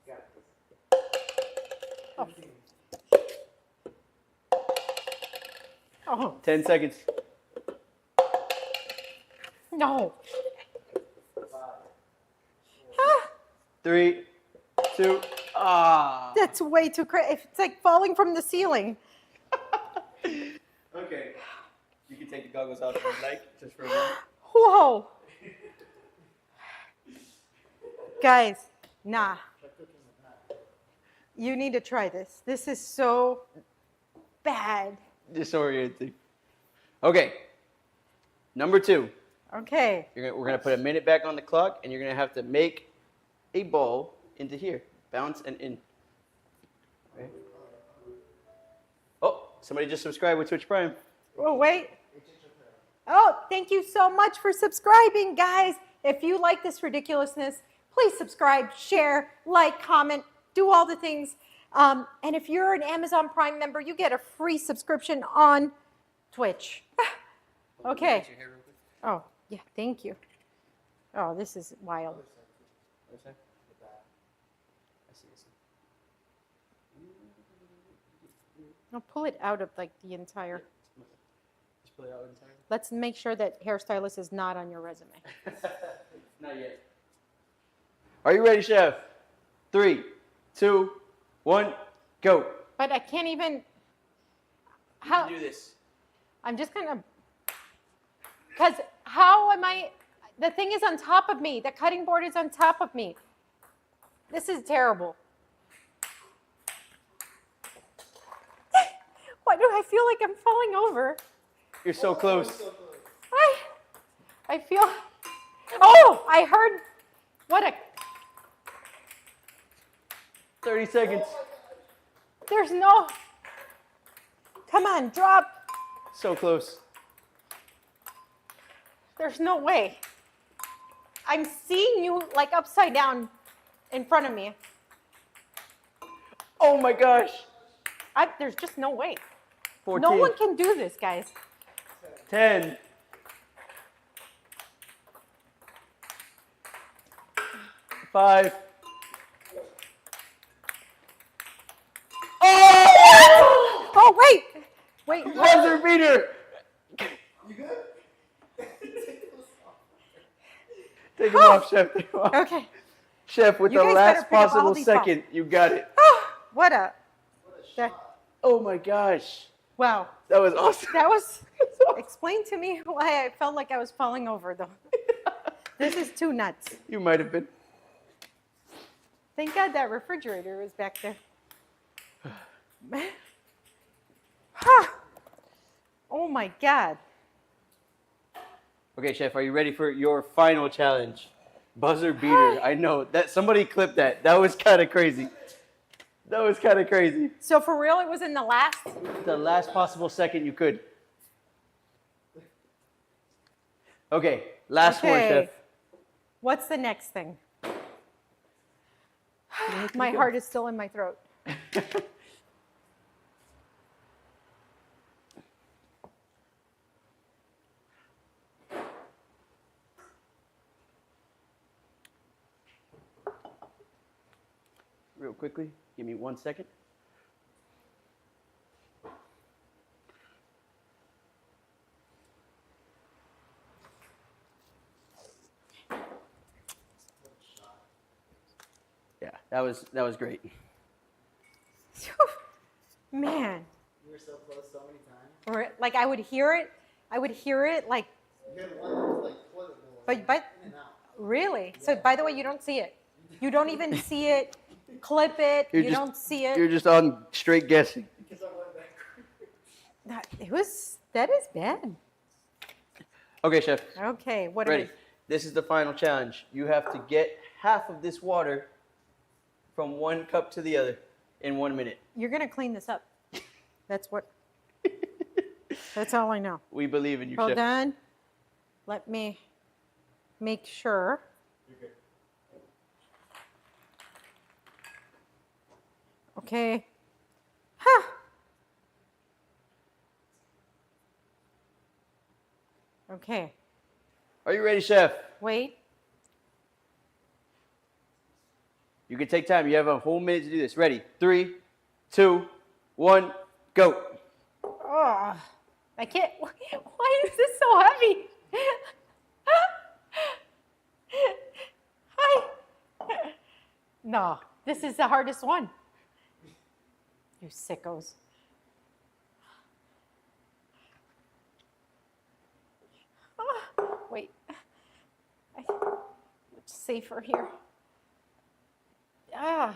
Got Oh. 15. Oh, 10 seconds. no. 5. Ah, 3, 2, ah. that's way too crazy. It's like falling from the ceiling. Okay. You can take the goggles off if you'd like, just for a moment. Whoa. Guys, nah. You need to try this. This is so bad. Disorienting. Okay. Number 2. Okay. We're going to put a minute back on the clock, and you're going to have to make a ball into here. Bounce and in. Okay. Oh, somebody just subscribed with Twitch Prime. Oh, wait. Oh, thank you so much for subscribing, guys. If you like this ridiculousness, please subscribe, share, like, comment, do all the things. And if you're an Amazon Prime member, you get a free subscription on Twitch. Okay. Oh, yeah, thank you. Oh, this is wild. No, pull it out of like the entire. Just pull it out entirely. Let's make sure that hairstylist is not on your resume. Not yet. Are you ready, Chef? 3, 2, 1, go. But I can't even. You How? can do this. I'm just gonna. Because how am I? The thing is on top of me. The cutting board is on top of me. This is terrible. Why do I feel like I'm falling over? You're so close. I feel. Oh, I heard. What a. 30 seconds. There's no. Come on, drop. So close. There's no way. I'm seeing you like upside down in front of me. Oh my gosh. There's just no way. 14. No one can do this, guys. 10. 5. Oh! Oh, wait. Wait. Buzzer beater. You good? Take him off, Chef. Take him off. Okay. Chef, with You the guys better last pick up all possible these second, you got it. What a. That, Oh my gosh. wow. That was awesome. That was. Explain to me why I felt like I was falling over, though. This is too nuts. You might have been. Thank God that refrigerator was back there. Oh my God. Okay, Chef, are you ready for your final challenge? Buzzer beater. I know that somebody clipped that. That was kind of crazy. That was kind of crazy. So for real, it was in the last. The last possible second you could. Okay, last one, Chef. What's the next thing? My heart is still in my throat. Real quickly, give me 1 second. Yeah, that was great. Man, You were so close so many times. or like I would hear it. I would hear it like, You had one that was like toilet bowl. but In and out. really. So by the way, you don't see it. You don't even see it. Clip it. You're You just- don't see it. You're just on straight guessing. Because I went back. That is bad. Okay, Chef. Okay, what are Ready. we? This is the final challenge. You have to get half of this water from one cup to the other in 1 minute. You're gonna clean this up. That's what. That's all I know. We believe in you, Hold Chef. on. Let me make sure. You're good. Okay. Huh. Okay. Are you ready, Chef? Wait. You can take time. You have a whole minute to do this. Ready? 3, 2, 1, go. Oh, I can't. Why is this so heavy? Hi. No, this is the hardest one. You sickos. Wait. It's safer here. Ah.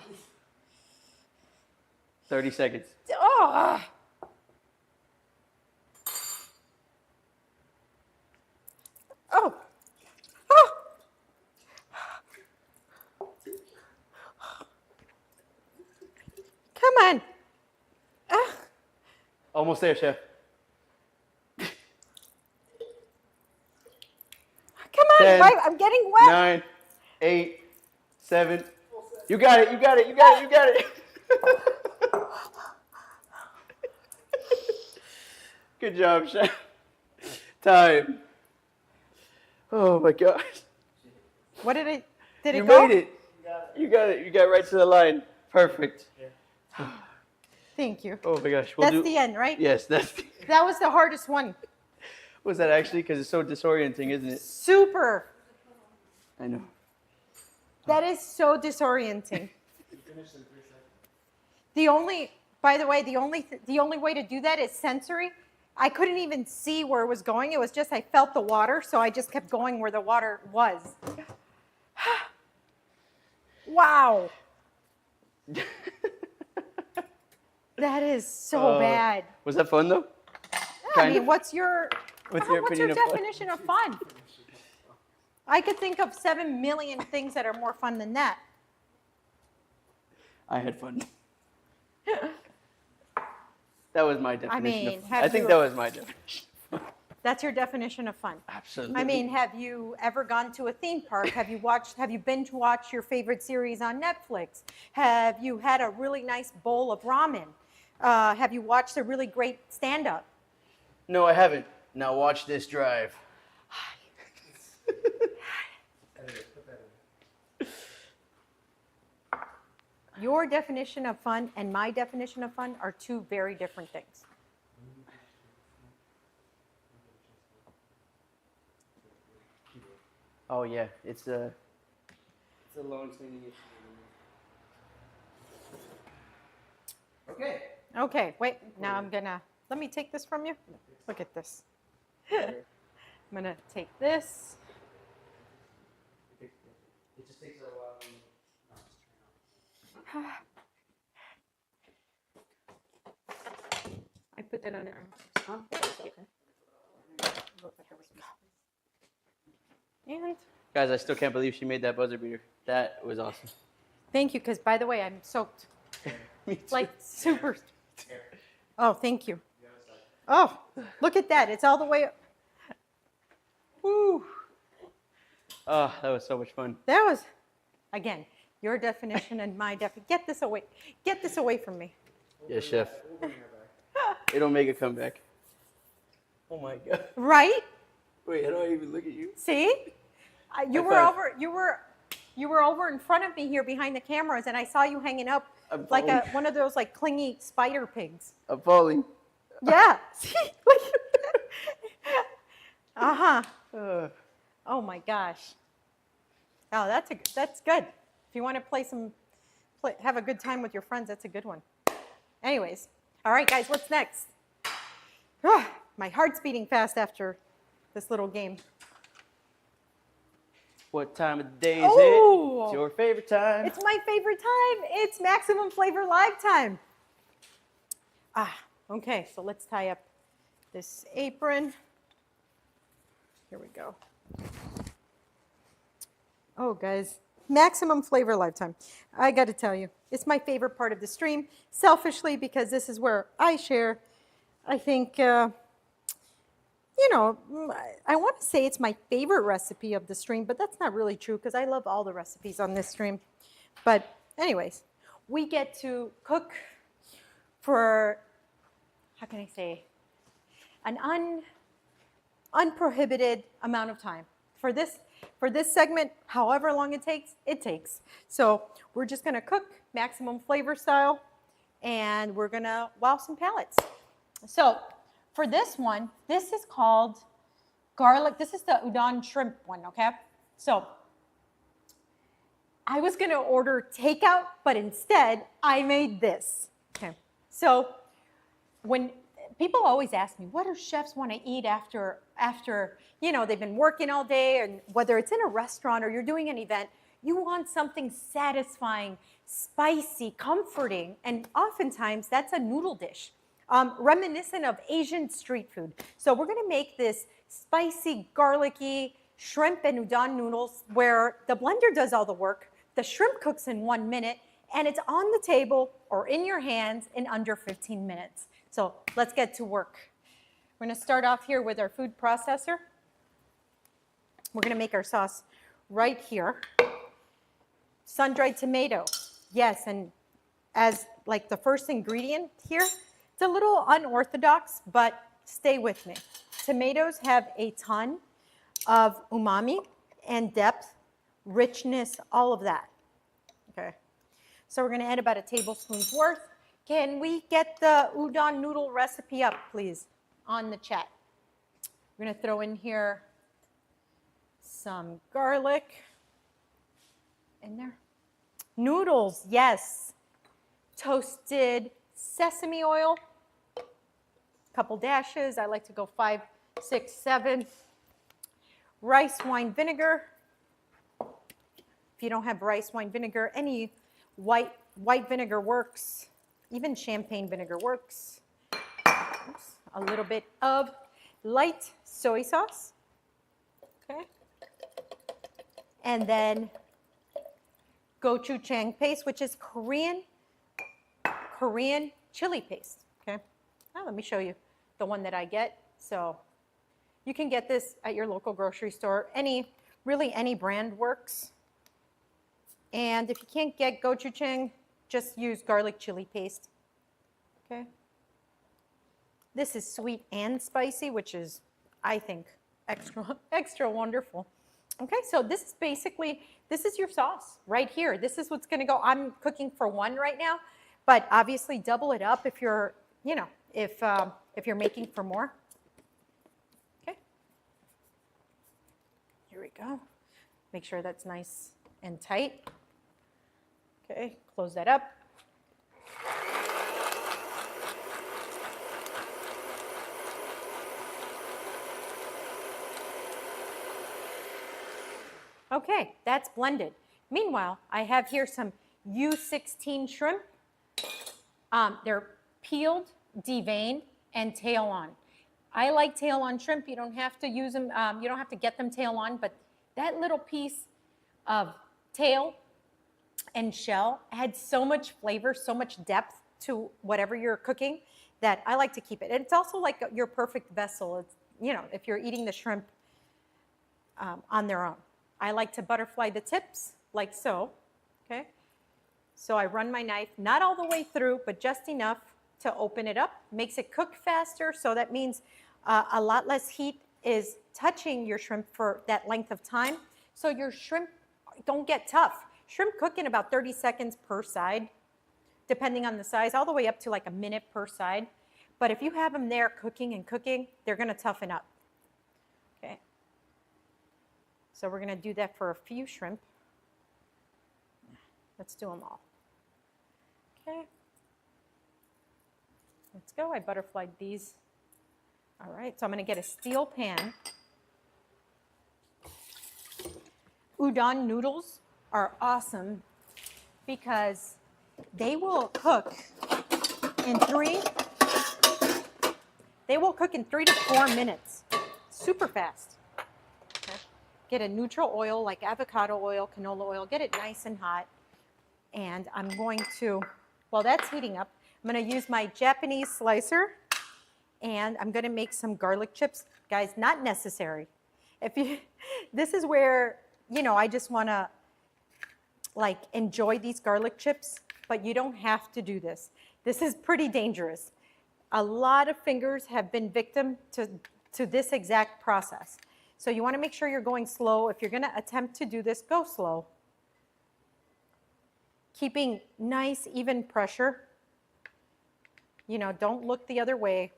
30 seconds. Oh. Oh. Oh. Come on. Ah. Almost there, chef. Come on, 10, I'm getting wet. 9, 8, 7. You got it. You got it. You got it. You got it. Good job, chef. Time. Oh my gosh. What did it? Did You it go? made it. You got it. You got right to the line. Perfect. Thank you. Oh my gosh. That's the end, right? Yes, that's the That was the hardest one. Was that actually? Because it's so disorienting, isn't it? Super. I know. That is so disorienting. You finished in 3 seconds. By the way, the only way to do that is sensory. I couldn't even see where it was going. It was just I felt the water, so I just kept going where the water was. Wow. That is so bad. Was that fun though? I mean, what's your What's your opinion of fun? definition of fun? I could think of 7 million things that are more fun than that. I had fun. That was my definition. mean, of fun. have I think you- that was my definition. That's your definition of fun. Absolutely. I mean, have you ever gone to a theme park? Have you binge watched your favorite series on Netflix? Have you had a really nice bowl of ramen? Have you watched a really great stand-up? No, I haven't. Now watch this drive. Editor, put that in. Your definition of fun and my definition of fun are two very different things. Oh yeah, it's a long-standing issue. Okay. Okay, wait, now let me take this from you. Look at this. I'm gonna take this. It just takes a while. I put that on there. Huh? And guys. I still can't believe she made that buzzer beater. That was awesome. thank you, because by the way, I'm soaked. Me too. Like super. Oh, thank you. Oh, look at that. It's all the way up. Woo. Oh, that was so much fun. That was, again, your definition and my definition. Get this away. Get this away from me. Yes, chef. We'll bring her back. It'll make a comeback. Oh my god. Right? Wait, how do I even look at you? See? You High were five. over. You were over in front of me here behind the cameras, and I saw you hanging up I'm like falling. one of those like clingy spider pigs. I'm falling. Yeah. See? Look. Uh-huh. Uh, Oh my gosh. Oh, that's good. If you want to have a good time with your friends, that's a good one. Anyways, all right, guys, what's next? Ah, my heart's beating fast after this little game. what time of the day is Oh! it? It's your favorite time. It's my favorite time. It's Maximum Flavor Live time. Okay, so let's tie up this apron. Here we go. Oh, guys, Maximum Flavor Lifetime. I got to tell you, it's my favorite part of the stream, selfishly, because this is where I share. I think, I want to say it's my favorite recipe of the stream, but that's not really true because I love all the recipes on this stream. But anyways, we get to cook for, how can I say, an unprohibited amount of time. for this segment, however long it takes, it takes. So we're just gonna cook maximum flavor style, and we're gonna wow some palates. So for this one, this is called garlic. This is the udon shrimp one, okay? So I was gonna order takeout, but instead I made this. Okay. So when people always ask me, what do chefs want to eat after they've been working all day, and whether it's in a restaurant or you're doing an event, you want something satisfying, spicy, comforting, and oftentimes that's a noodle dish, reminiscent of Asian street food. So we're gonna make this spicy, garlicky shrimp and udon noodles where the blender does all the work, the shrimp cooks in 1 minute, and it's on the table or in your hands in under 15 minutes. So let's get to work. We're gonna start off here with our food processor. We're gonna make our sauce right here. Sun-dried tomato, yes, and as like the first ingredient here, it's a little unorthodox, but stay with me. Tomatoes have a ton of umami and depth, richness, all of that, okay? So we're gonna add about a tablespoon's worth. Can we get the udon noodle recipe up, please, on the chat? We're gonna throw in here some garlic in there. Noodles, yes. Toasted sesame oil, couple dashes. I like to go 5, 6, 7. Rice wine vinegar. If you don't have rice wine vinegar, any white vinegar works. Even champagne vinegar works. Oops. A little bit of light soy sauce. Okay. And then gochujang paste, which is Korean chili paste. Okay. Now let me show you the one that I get. So you can get this at your local grocery store. Really any brand works. And if you can't get gochujang, just use garlic chili paste. Okay. This is sweet and spicy, which is, I think, extra wonderful. Okay, so this is your sauce right here. This is what's gonna go. I'm cooking for one right now, but obviously double it up if you're, if you're making for more. Okay. Here we go. Make sure that's nice and tight. Okay, close that up. Okay, that's blended. Meanwhile, I have here some U16 shrimp. They're peeled, deveined, and tail on. I like tail on shrimp. You don't have to use them, you don't have to get them tail on, but that little piece of tail and shell adds so much flavor, so much depth to whatever you're cooking that I like to keep it. And it's also like your perfect vessel. It's, if you're eating the shrimp on their own. I like to butterfly the tips like so, okay? So I run my knife, not all the way through, but just enough to open it up. Makes it cook faster, so that means a lot less heat is touching your shrimp for that length of time. So your shrimp don't get tough. Shrimp cook in about 30 seconds per side, depending on the size, all the way up to like a minute per side. But if you have them there cooking and cooking, they're gonna toughen up, okay? So we're gonna do that for a few shrimp. Let's do them all. Okay. Let's go. I butterflied these. All right, so I'm gonna get a steel pan. Udon noodles are awesome because they will cook in 3 to 4 minutes. Super fast. Okay. Get a neutral oil like avocado oil, canola oil, get it nice and hot. And I'm going to, while that's heating up, I'm gonna use my Japanese slicer and I'm gonna make some garlic chips. Guys, not necessary. This is where, I just wanna like enjoy these garlic chips, but you don't have to do this. This is pretty dangerous. A lot of fingers have been victim to this exact process. So you want to make sure you're going slow. If you're going to attempt to do this, go slow. Keeping nice, even pressure. You know, don't look the other way.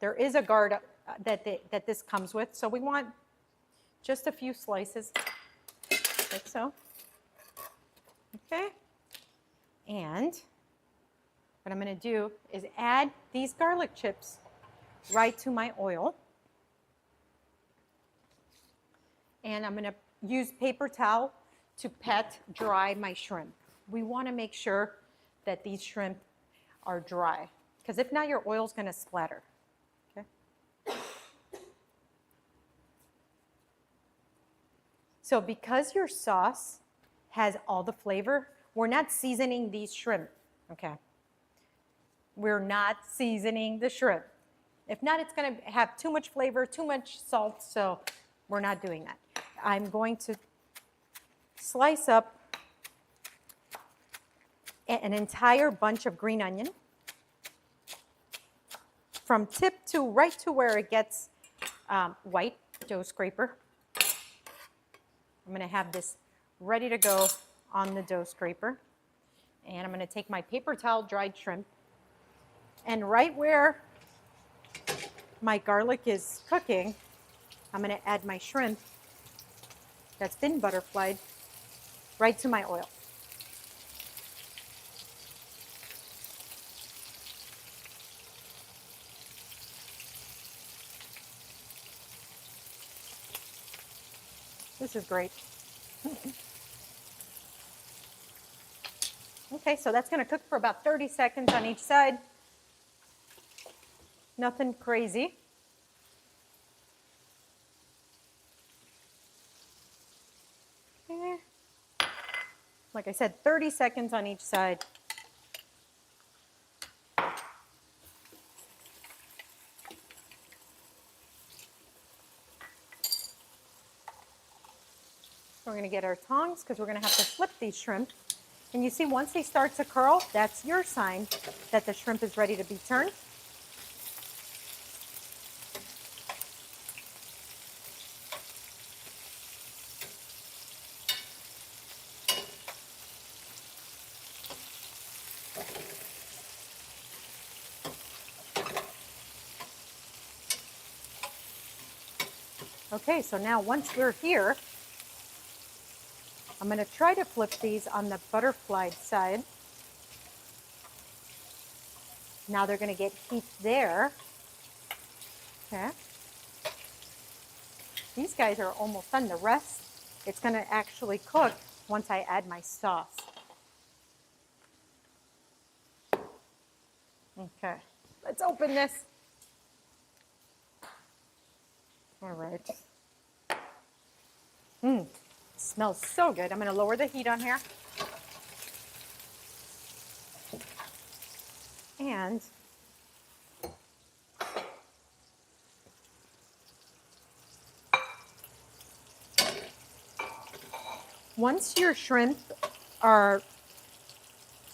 There is a guard that this comes with, so we want just a few slices, like so. Okay. And what I'm going to do is add these garlic chips right to my oil. And I'm going to use paper towel to pat dry my shrimp. We want to make sure that these shrimp are dry, because if not, your oil's going to splatter. Okay. So because your sauce has all the flavor, we're not seasoning these shrimp. Okay. We're not seasoning the shrimp. If not, it's going to have too much flavor, too much salt, so we're not doing that. I'm going to slice up an entire bunch of green onion from tip to right to where it gets white, dough scraper. I'm going to have this ready to go on the dough scraper. And I'm going to take my paper towel dried shrimp, and right where my garlic is cooking, I'm going to add my shrimp that's been butterflied right to my oil. This is great. Okay, so that's going to cook for about 30 seconds on each side. Nothing crazy. Okay. Like I said, 30 seconds on each side. We're going to get our tongs because we're going to have to flip these shrimp. And you see, once they start to curl, that's your sign that the shrimp is ready to be turned. Okay, so now once we're here, I'm going to try to flip these on the butterflied side. Now they're going to get heat there. Okay. These guys are almost done. The rest, it's going to actually cook once I add my sauce. Okay, let's open this. All right. Smells so good. I'm going to lower the heat on here. And once your shrimp are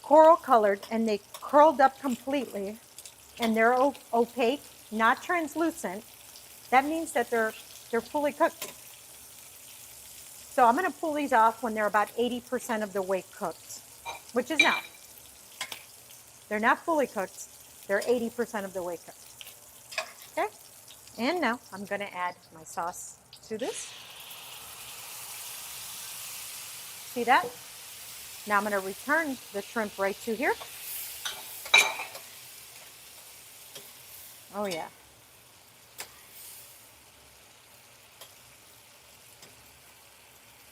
coral colored and they curled up completely and they're opaque, not translucent, that means that they're fully cooked. So I'm going to pull these off when they're about 80% of the way cooked, which is now. They're not fully cooked. They're 80% of the way cooked. Okay? And now I'm going to add my sauce to this. See that? Now I'm going to return the shrimp right to here. Oh, yeah.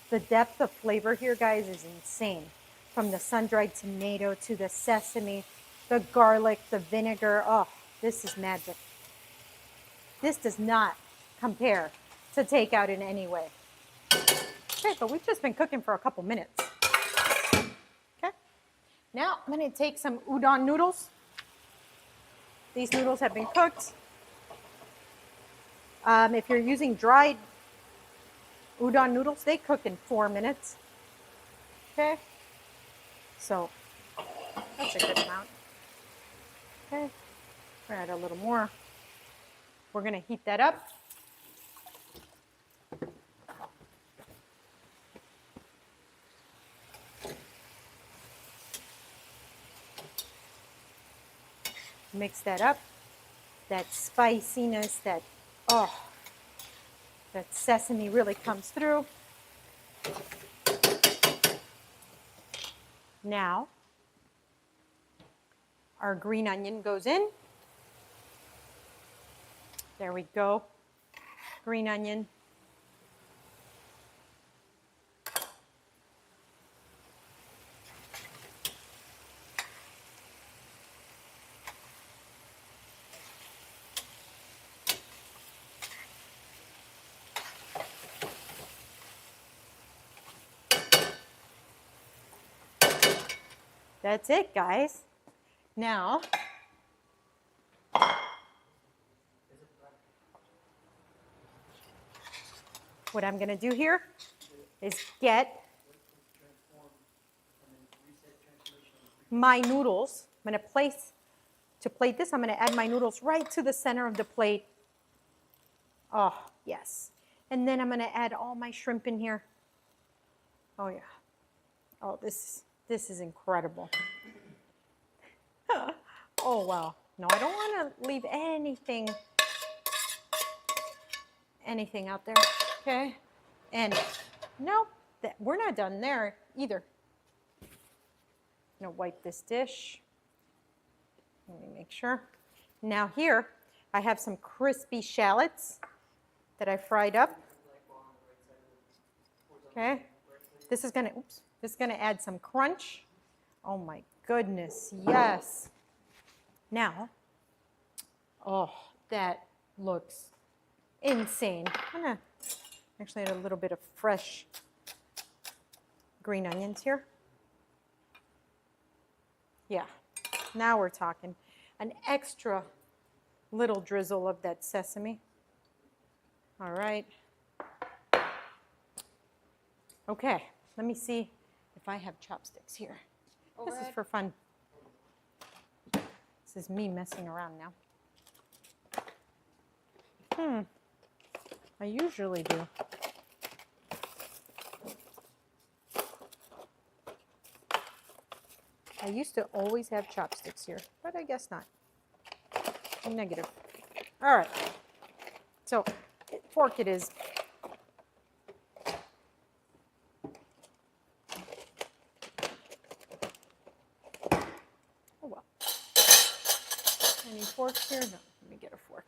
The depth of flavor here, guys, is insane. From the sun-dried tomato to the sesame, the garlic, the vinegar. Oh, this is magic. This does not compare to takeout in any way. Okay, but we've just been cooking for a couple minutes. Okay. Now I'm going to take some udon noodles. These noodles have been cooked. If you're using dried udon noodles, they cook in 4 minutes. Okay. So that's a good amount. Okay. We're gonna add a little more. We're gonna heat that up. Mix that up. That spiciness, that sesame really comes through. Now, our green onion goes in. There we go. Green onion. That's it, guys. Now, what I'm going to do here is get my noodles. I'm going to plate this, I'm going to add my noodles right to the center of the plate. Oh, yes. And then I'm going to add all my shrimp in here. Oh, yeah. Oh, this is incredible. Oh, wow. No, I don't want to leave anything out there, okay? And no, we're not done there either. I'm going to wipe this dish. Let me make sure. Now here, I have some crispy shallots that I fried up. Okay. This is going to add some crunch. Oh my goodness, yes. Now, oh, that looks insane. I'm going to actually add a little bit of fresh green onions here. Yeah, now we're talking. An extra little drizzle of that sesame. All right. Okay, let me see if I have chopsticks here. This is for fun. This is me messing around now. I usually do. I used to always have chopsticks here, but I guess not. Negative. All right. So, fork it is. Oh well. Any forks here? No. Let me get a fork.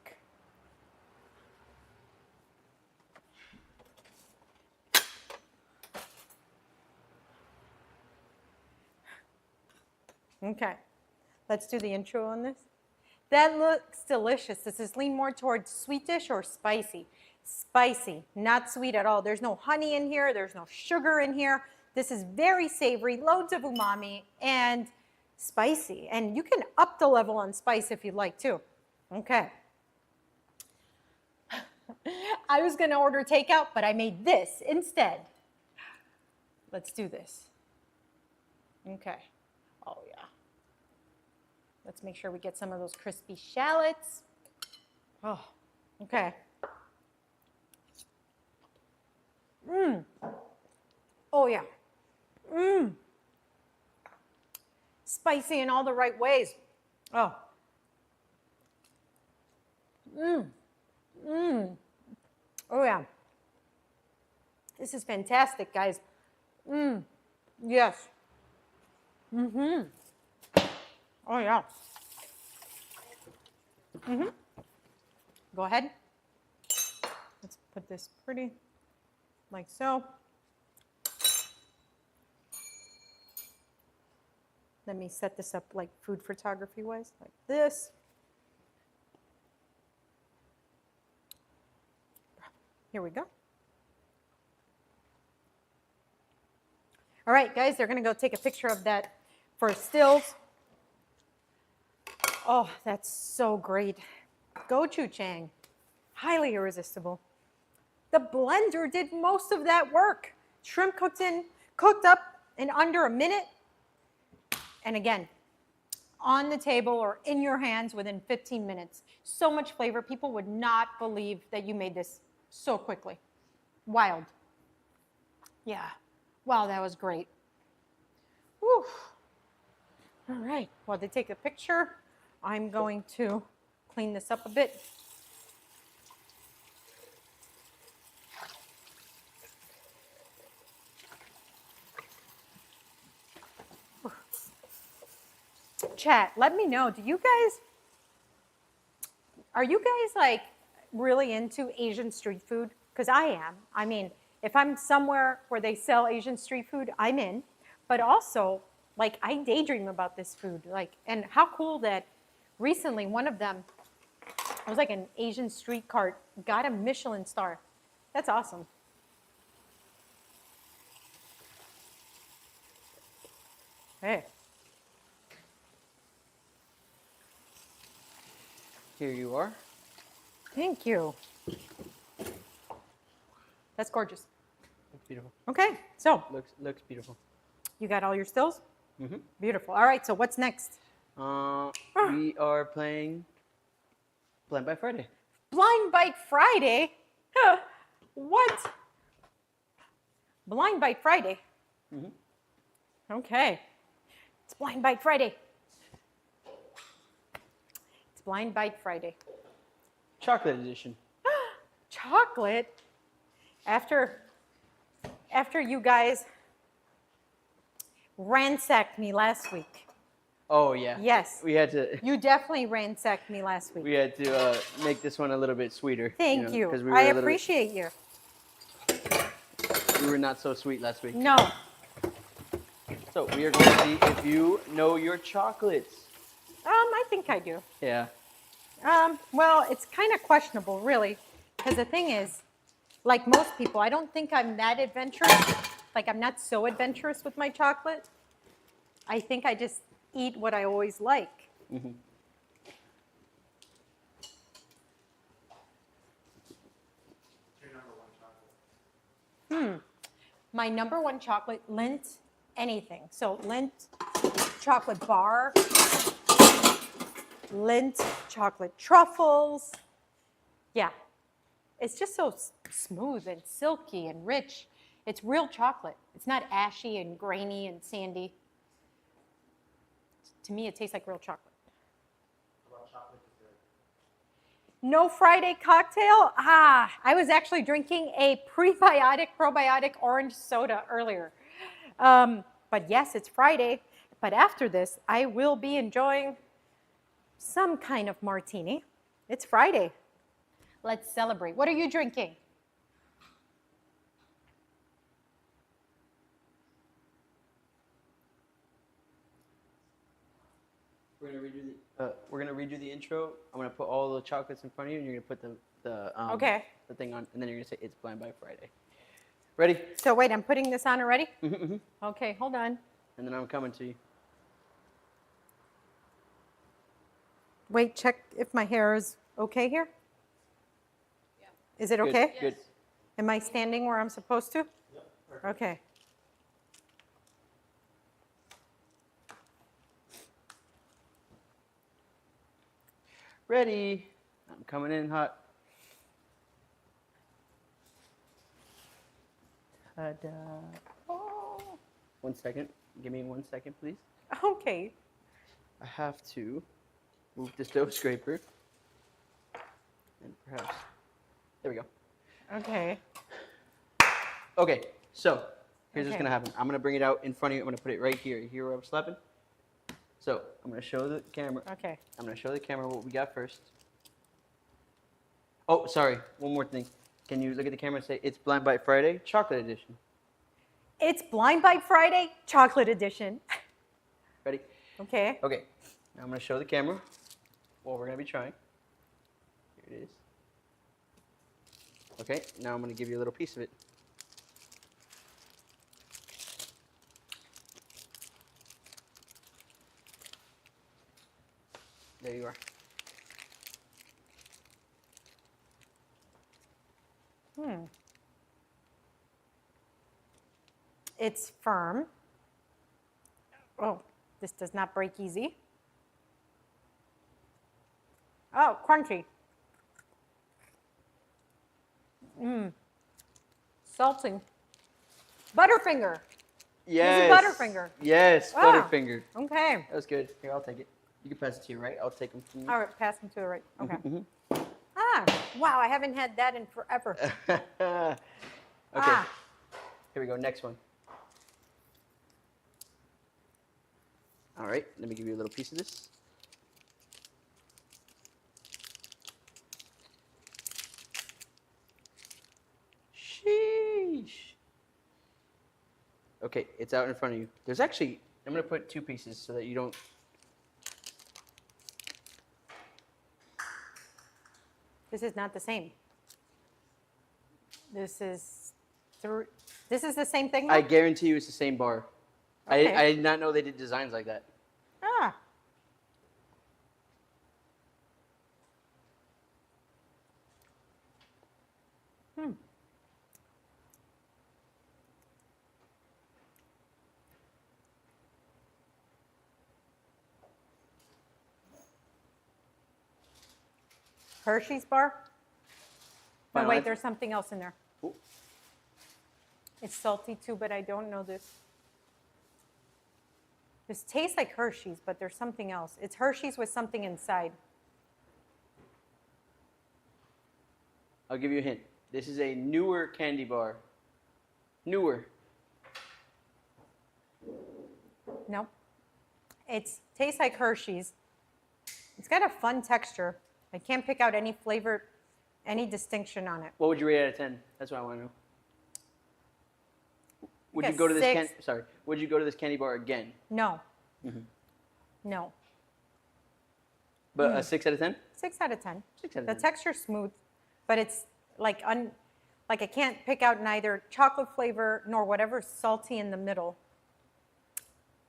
Okay, let's do the intro on this. That looks delicious. Does this lean more towards sweet dish or spicy? Spicy, not sweet at all. There's no honey in here. There's no sugar in here. This is very savory, loads of umami, and spicy. And you can up the level on spice if you'd like to. Okay. I was going to order takeout, but I made this instead. Let's do this. Okay. Oh, yeah. Let's make sure we get some of those crispy shallots. Oh, okay. Oh, yeah. Spicy in all the right ways. Oh. Oh, yeah. This is fantastic, guys. Yes. Oh, yeah. Go ahead. Let's put this pretty like so. Let me set this up like food photography wise, like this. Here we go. All right, guys, they're going to go take a picture of that for stills. Oh, that's so great. Gochujang, highly irresistible. The blender did most of that work. Shrimp cooked up in under a minute. And again, on the table or in your hands within 15 minutes. So much flavor. People would not believe that you made this so quickly. Wild. Yeah. Wow, that was great. Whew. All right. While they take a picture, I'm going to clean this up a bit. Chat, let me know. Are you guys like really into Asian street food? Because I am. I mean, if I'm somewhere where they sell Asian street food, I'm in. But also, like, I daydream about this food. Like, and how cool that recently one of them, it was like an Asian street cart, got a Michelin star. That's awesome. Hey. Here you are. Thank you. That's gorgeous. Looks beautiful. Okay, so Looks beautiful. you got all your stills? Mm-hmm. Beautiful. All right, so what's next? We are playing Blind by Friday. Blind Bite Friday? Huh. What? Blind Bite Friday? Mm-hmm. Okay. It's Blind Bite Friday. It's Blind Bite Friday. Chocolate edition. Chocolate? After you guys ransacked me last week. Oh yeah. Yes. We had to. You definitely ransacked me last week. We had to make this one a little bit sweeter. Thank you. 'cause we I were a little bit- appreciate you. We were not so sweet last week. No. So we are going to see if you know your chocolates. I think I do. Yeah. Well, it's kind of questionable, really, because the thing is, like most people, I don't think I'm that adventurous. Like, I'm not so adventurous with my chocolate. I think I just eat what I always like. Mm-hmm. Your number one chocolate. My number one chocolate, Lindt, anything. So Lindt chocolate bar, Lindt chocolate truffles. Yeah, it's just so smooth and silky and rich. It's real chocolate. It's not ashy and grainy and sandy. To me, it tastes like real chocolate. About chocolate dessert. No Friday cocktail? I was actually drinking a prebiotic, probiotic orange soda earlier. But yes, it's Friday. But after this, I will be enjoying some kind of martini. It's Friday. Let's celebrate. What are you drinking? We're gonna redo the intro. I'm gonna put all the chocolates in front of you, and you're gonna put Okay. the thing on, and then you're gonna say it's Blind by Friday. Ready? So wait, I'm putting this on already? Mm-hmm. Okay, hold on. And then I'm coming to you. Wait, check if my hair is okay here. Yeah. Is it Good, okay? Good. Am I standing where I'm supposed to? Yep. Perfect. Okay. Ready? I'm coming in hot. Ta-da. Oh. 1 second. Give me 1 second, please. Okay. I have to move the stove scraper. And perhaps. There we go. Okay. Okay, so here's what's Okay. gonna happen. I'm gonna bring it out in front of you. I'm gonna put it right here. You hear where I'm slapping? So I'm gonna show the camera. Okay. I'm gonna show the camera what we got first. Oh, sorry. One more thing. Can you look at the camera and say it's Blind Bite Friday, chocolate edition? It's Blind Bite Friday, chocolate edition. Ready? Okay. Okay. Now I'm gonna show the camera what we're gonna be trying. Here it is. Okay. Now I'm gonna give you a little piece of it. There you are. It's firm. Oh, this does not break easy. Oh, crunchy. Salty. Butterfinger. Yes. Butterfinger. Yes, Ah. Butterfinger. Okay. That was good. Here, I'll take it. You can pass it to your right. I'll take them from you. All right, pass them to the right. Okay. Mhm, Ah, wow, I haven't had that in forever. okay. Ah. Here we go. Next one. All right. Let me give you a little piece of this. Sheesh. Okay, it's out in front of you. There's actually, I'm going to put 2 pieces so that you don't. This is not the same. This is the same thing? I though? guarantee you it's the same bar. Okay. I did not know they did designs like that. Ah. Hmm. Hershey's bar? No, Final wait, answer? there's something else in there. Ooh. It's salty too, but I don't know this. This tastes like Hershey's, but there's something else. It's Hershey's with something inside. I'll give you a hint. This is a newer candy bar. Newer. No. It tastes like Hershey's. It's got a fun texture. I can't pick out any flavor, any distinction on it. What would you rate out of 10? That's what I want to know. Would Like you a go to this 6. Sorry. Would you go to this candy bar again? No. Mhm. No. But a 6 out of 10? 6 out of 10. 6 out of The 10. texture's smooth, but it's like like I can't pick out neither chocolate flavor nor whatever's salty in the middle.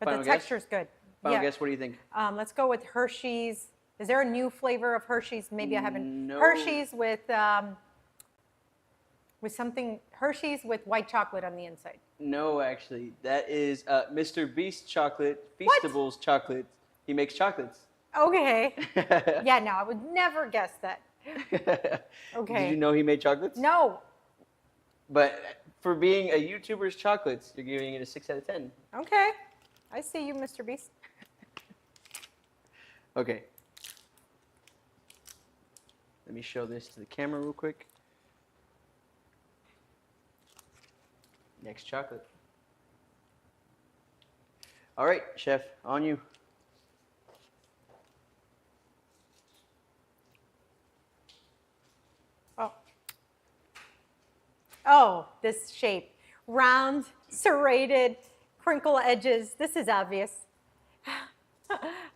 But Final the guess? texture's good. Final yeah. guess. What do you think? Let's go with Hershey's. Is there a new flavor of Hershey's? Maybe I haven't. No. Hershey's with something. Hershey's with white chocolate on the inside. No, actually. That is Mr. Beast chocolate, What? Feastables chocolate. He makes chocolates. Okay. Yeah, no, I would never guess that. Okay. Did you know he made chocolates? No. But for being a YouTuber's chocolates, you're giving it a 6 out of 10. Okay. I see you, Mr. Beast. Okay. Let me show this to the camera real quick. Next chocolate. All right, chef, on you. Oh. Oh, this shape. Round, serrated, crinkle edges. This is obvious.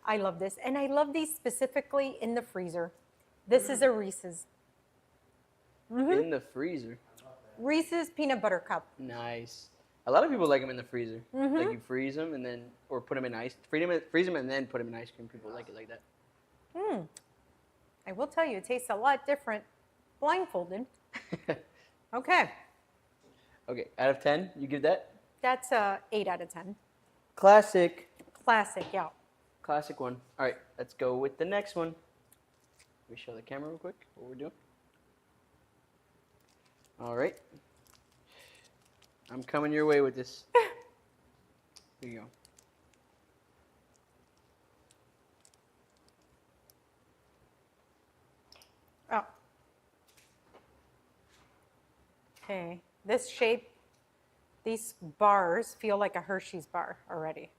I love this. And I love these specifically in the freezer. This is a Reese's. In the freezer. Reese's peanut butter cup. Nice. A lot of people like them in the freezer. Mhm. Like you freeze them and then, or put them in ice. Freeze them and then put them in ice cream. People like it like that. I will tell you, it tastes a lot different blindfolded. Okay. Okay, out of 10, you give that? That's a 8 out of 10. Classic. Classic, yeah. Classic one. All right, let's go with the next one. Let me show the camera real quick what we're doing. All right. I'm coming your way with this. Here you go. Oh. Okay. This shape, these bars feel like a Hershey's bar already.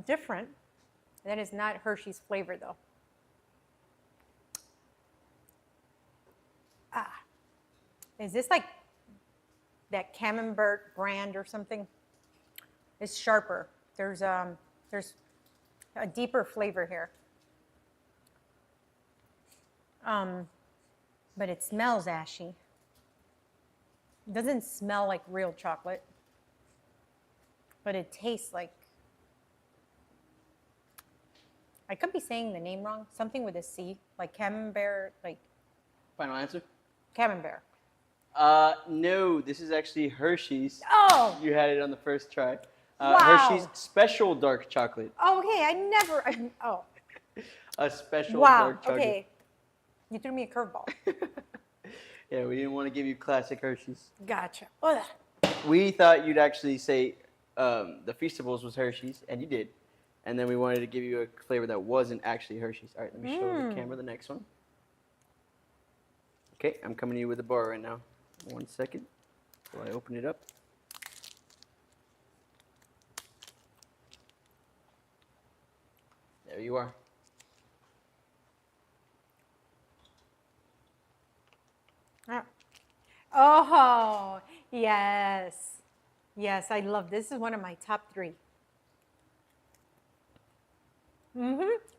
Different. That is not Hershey's flavor, though. Ah. Is this like that Camembert brand or something? It's sharper. There's a deeper flavor here. But it smells ashy. It doesn't smell like real chocolate, but it tastes like, I could be saying the name wrong, something with a C, like Camembert, like Final answer? Camembert. No, this is actually Hershey's. Oh, You had it on the first try. Wow. Hershey's Special Dark Chocolate. okay, oh, A special wow, dark chocolate. okay. You threw me a curveball. Yeah, we didn't want to give you classic Hershey's. Gotcha. Ugh. We thought you'd actually say the Feastables was Hershey's, and you did. And then we wanted to give you a flavor that wasn't actually Hershey's. All right, let me show the camera the next one. Okay, I'm coming to you with a bar right now. 1 second while I open it up. There you are. Oh, yes. Yes, I love this. This is one of my top 3.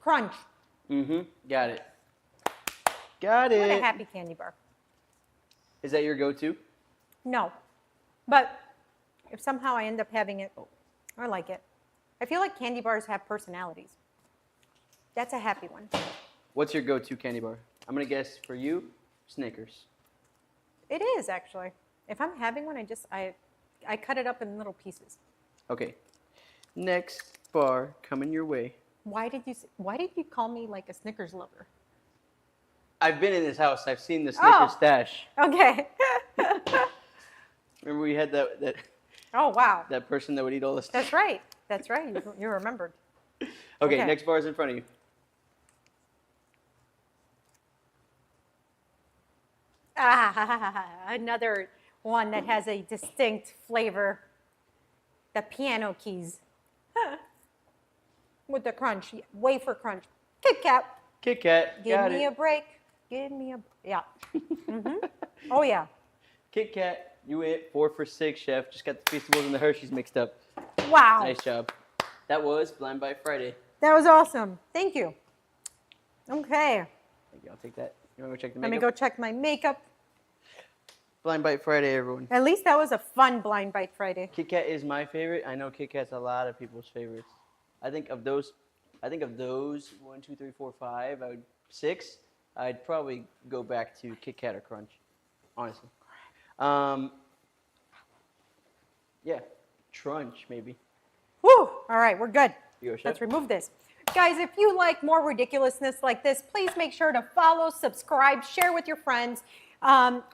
Crunch. Got it. Got What a it. happy candy bar. Is that your go-to? No. But if somehow I end up having it, I like it. I feel like candy bars have personalities. That's a happy one. What's your go-to candy bar? I'm gonna guess for you, Snickers. It is actually. If I'm having one, I cut it up in little pieces. Okay. Next bar coming your way. Why did you call me like a Snickers lover? I've been in this house. I've seen the Snickers stash. Okay. Remember we had that Oh wow. that person that would eat all the stuff. That's right. That's right. You remembered. Okay, Okay. next bar is in front of you. Another one that has a distinct flavor. The piano keys. With the crunch. Wafer crunch. Kit Kat. Kit Kat. Give Got me it. a break. Give me a... Yeah. Oh, yeah. Kit Kat. You went 4 for 6, chef. Just got the Feastables and the Hershey's mixed up. Wow. Nice job. That was Blind Bite Friday. That was awesome. Thank you. Okay. Thank you. I'll take that. You want to go check the Let me makeup? go check my makeup. Blind Bite Friday, everyone. At least that was a fun Blind Bite Friday. Kit Kat is my favorite. I know Kit Kat's a lot of people's favorites. I think of those 1, 2, 3, 4, 5, 6. I'd probably go back to Kit Kat or Crunch, honestly. Yeah, Trunch maybe. Woo! All right, we're good. You go, chef. Let's remove this. Guys, if you like more ridiculousness like this, please make sure to follow, subscribe, share with your friends.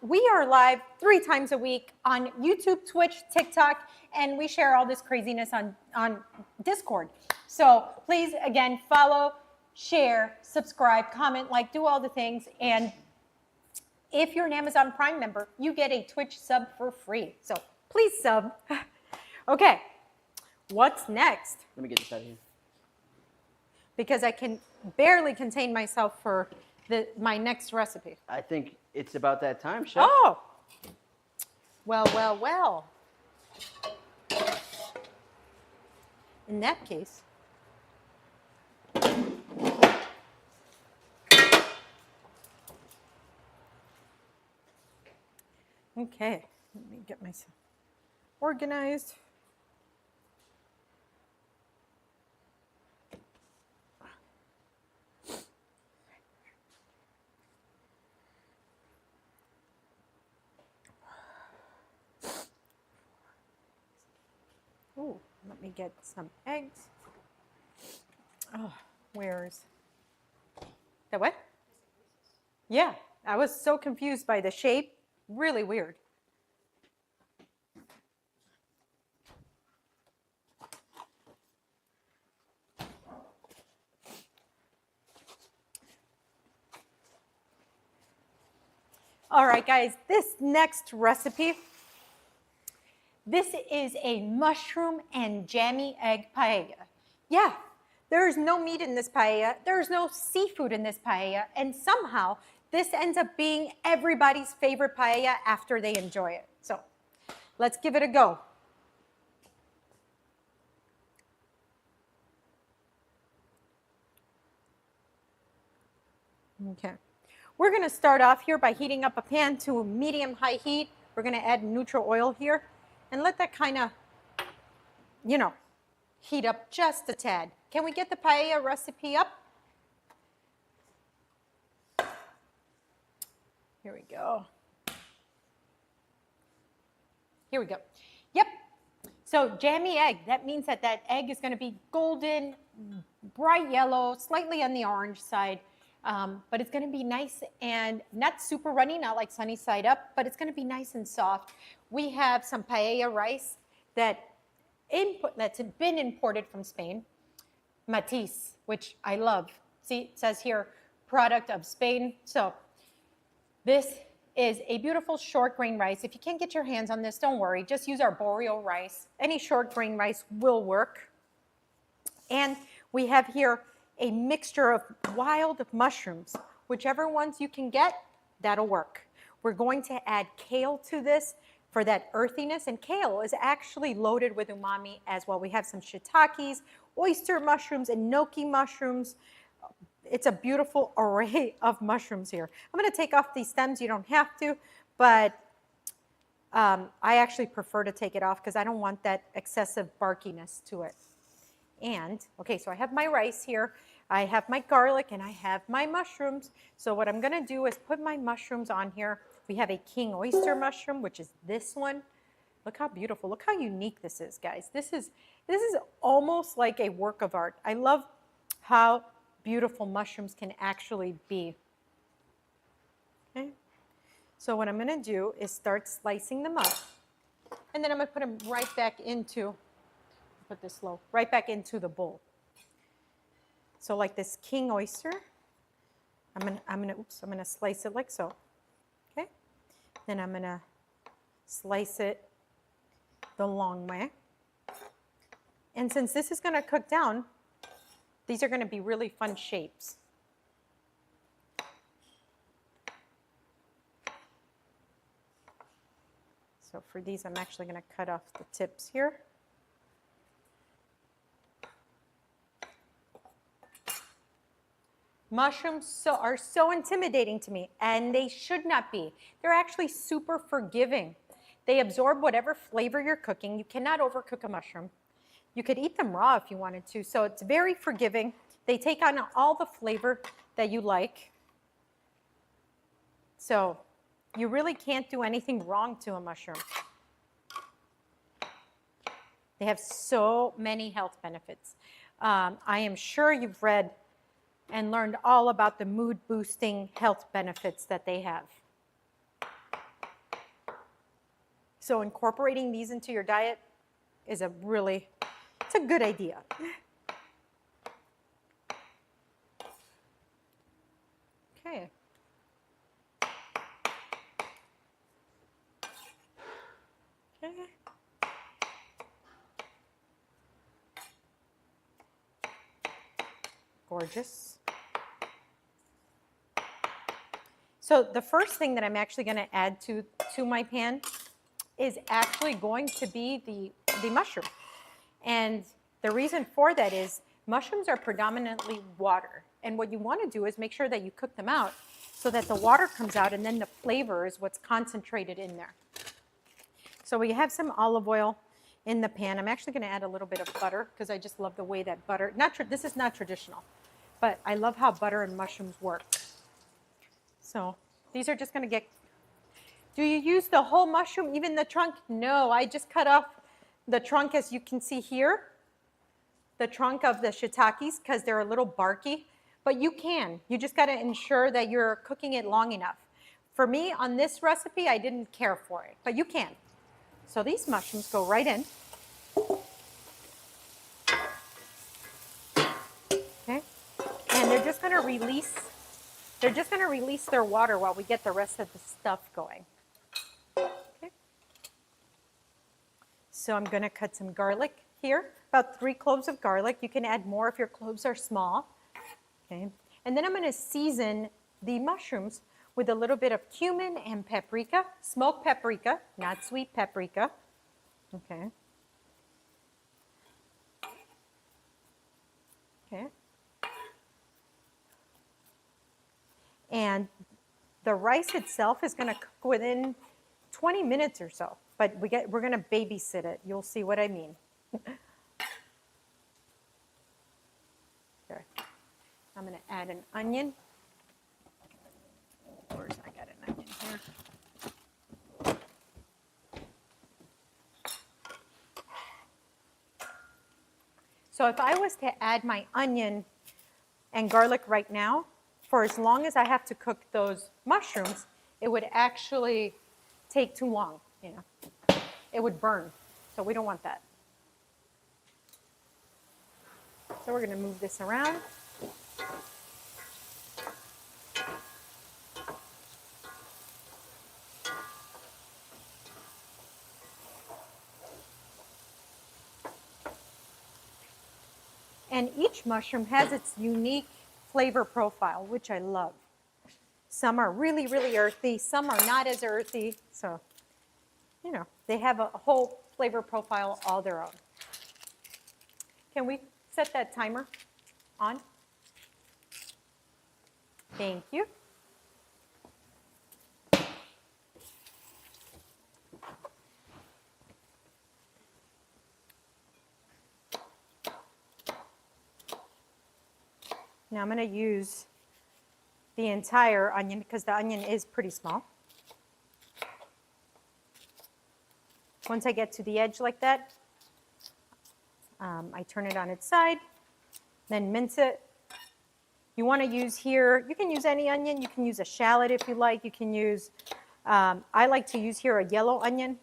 We are live 3 times a week on YouTube, Twitch, TikTok, and we share all this craziness on Discord. So please, again, follow, share, subscribe, comment, like, do all the things. And if you're an Amazon Prime member, you get a Twitch sub for free. So please sub. Okay, what's next? Let me get this out of here. Because I can barely contain myself for my next recipe. I think it's about that time, chef. Oh! Well, well, well. In that case, okay, let me get myself organized. Ooh, let me get some eggs. Oh, where's the what? Yeah, I was so confused by the shape. Really weird. All right, guys, this next recipe, this is a mushroom and jammy egg paella. Yeah, there is no meat in this paella. There is no seafood in this paella. And somehow, this ends up being everybody's favorite paella after they enjoy it. So let's give it a go. Okay. We're going to start off here by heating up a pan to a medium-high heat. We're going to add neutral oil here and let that kind of, you know, heat up just a tad. Can we get the paella recipe up? Here we go. Here we go. Yep. So jammy egg, that means that egg is going to be golden, bright yellow, slightly on the orange side. But it's gonna be nice and not super runny, not like sunny side up, but it's gonna be nice and soft. We have some paella rice that's been imported from Spain. Matiz, which I love. See, it says here, product of Spain. So this is a beautiful short grain rice. If you can't get your hands on this, don't worry. Just use our boreal rice. Any short grain rice will work. And we have here a mixture of wild mushrooms. Whichever ones you can get, that'll work. We're going to add kale to this for that earthiness, and kale is actually loaded with umami as well. We have some shiitakes, oyster mushrooms, enoki mushrooms. It's a beautiful array of mushrooms here. I'm going to take off these stems. You don't have to, but I actually prefer to take it off because I don't want that excessive barkiness to it. And, okay, so I have my rice here, I have my garlic, and I have my mushrooms. So what I'm gonna do is put my mushrooms on here. We have a king oyster mushroom, which is this one. Look how beautiful, look how unique this is, guys. This is almost like a work of art. I love how beautiful mushrooms can actually be. Okay, so what I'm gonna do is start slicing them up, and then I'm gonna put them right back into, put this low, right back into the bowl. So like this king oyster, I'm gonna slice it like so. Okay, then I'm gonna slice it the long way. And since this is gonna cook down, these are gonna be really fun shapes. So for these, I'm actually gonna cut off the tips here. Mushrooms are so intimidating to me, and they should not be. They're actually super forgiving. They absorb whatever flavor you're cooking. You cannot overcook a mushroom. You could eat them raw if you wanted to, so it's very forgiving. They take on all the flavor that you like. So you really can't do anything wrong to a mushroom. They have so many health benefits. I am sure you've read and learned all about the mood boosting health benefits that they have. So incorporating these into your diet is it's a good idea. Okay. Okay. Gorgeous. So the first thing that I'm actually going to add to my pan is actually going to be the mushroom. And the reason for that is mushrooms are predominantly water. And what you want to do is make sure that you cook them out so that the water comes out and then the flavor is what's concentrated in there. So we have some olive oil in the pan. I'm actually going to add a little bit of butter because I just love the way that butter, this is not traditional, but I love how butter and mushrooms work. So these are just going to get, do you use the whole mushroom, even the trunk? No, I just cut off the trunk, as you can see here, the trunk of the shiitakes because they're a little barky, but you can. You just got to ensure that you're cooking it long enough. For me, on this recipe, I didn't care for it, but you can. So these mushrooms go right in. Okay, and they're just going to release their water while we get the rest of the stuff going. Okay. So I'm going to cut some garlic here, about 3 cloves of garlic. You can add more if your cloves are small. Okay, and then I'm going to season the mushrooms with a little bit of cumin and paprika, smoked paprika, not sweet paprika. Okay. Okay. And the rice itself is going to cook within 20 minutes or so, but we're going to babysit it. You'll see what I mean. Okay. I'm going to add an onion. Where's I got an onion here? So if I was to add my onion and garlic right now, for as long as I have to cook those mushrooms, it would actually take too long, you know. It would burn, so we don't want that. So we're going to move this around. And each mushroom has its unique flavor profile, which I love. Some are really, really earthy. Some are not as earthy. So, you know, they have a whole flavor profile all their own. Can we set that timer on? Thank you. Now I'm going to use the entire onion because the onion is pretty small. Once I get to the edge like that, I turn it on its side, then mince it. You want to use here, you can use any onion. You can use a shallot if you like. You can use, I like to use here a yellow onion.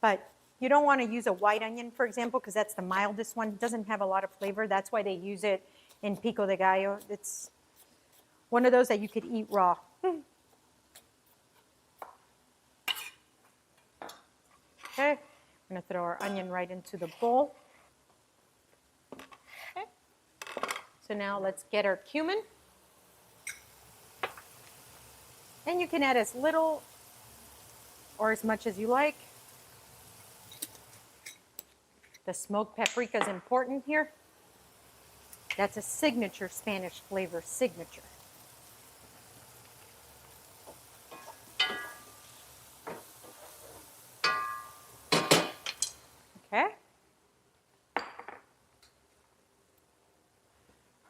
But you don't want to use a white onion, for example, because that's the mildest one. It doesn't have a lot of flavor. That's why they use it in pico de gallo. It's one of those that you could eat raw. Okay, I'm going to throw our onion right into the bowl. Okay. So now let's get our cumin. And you can add as little or as much as you like. The smoked paprika is important here. That's a signature Spanish flavor, signature. Okay.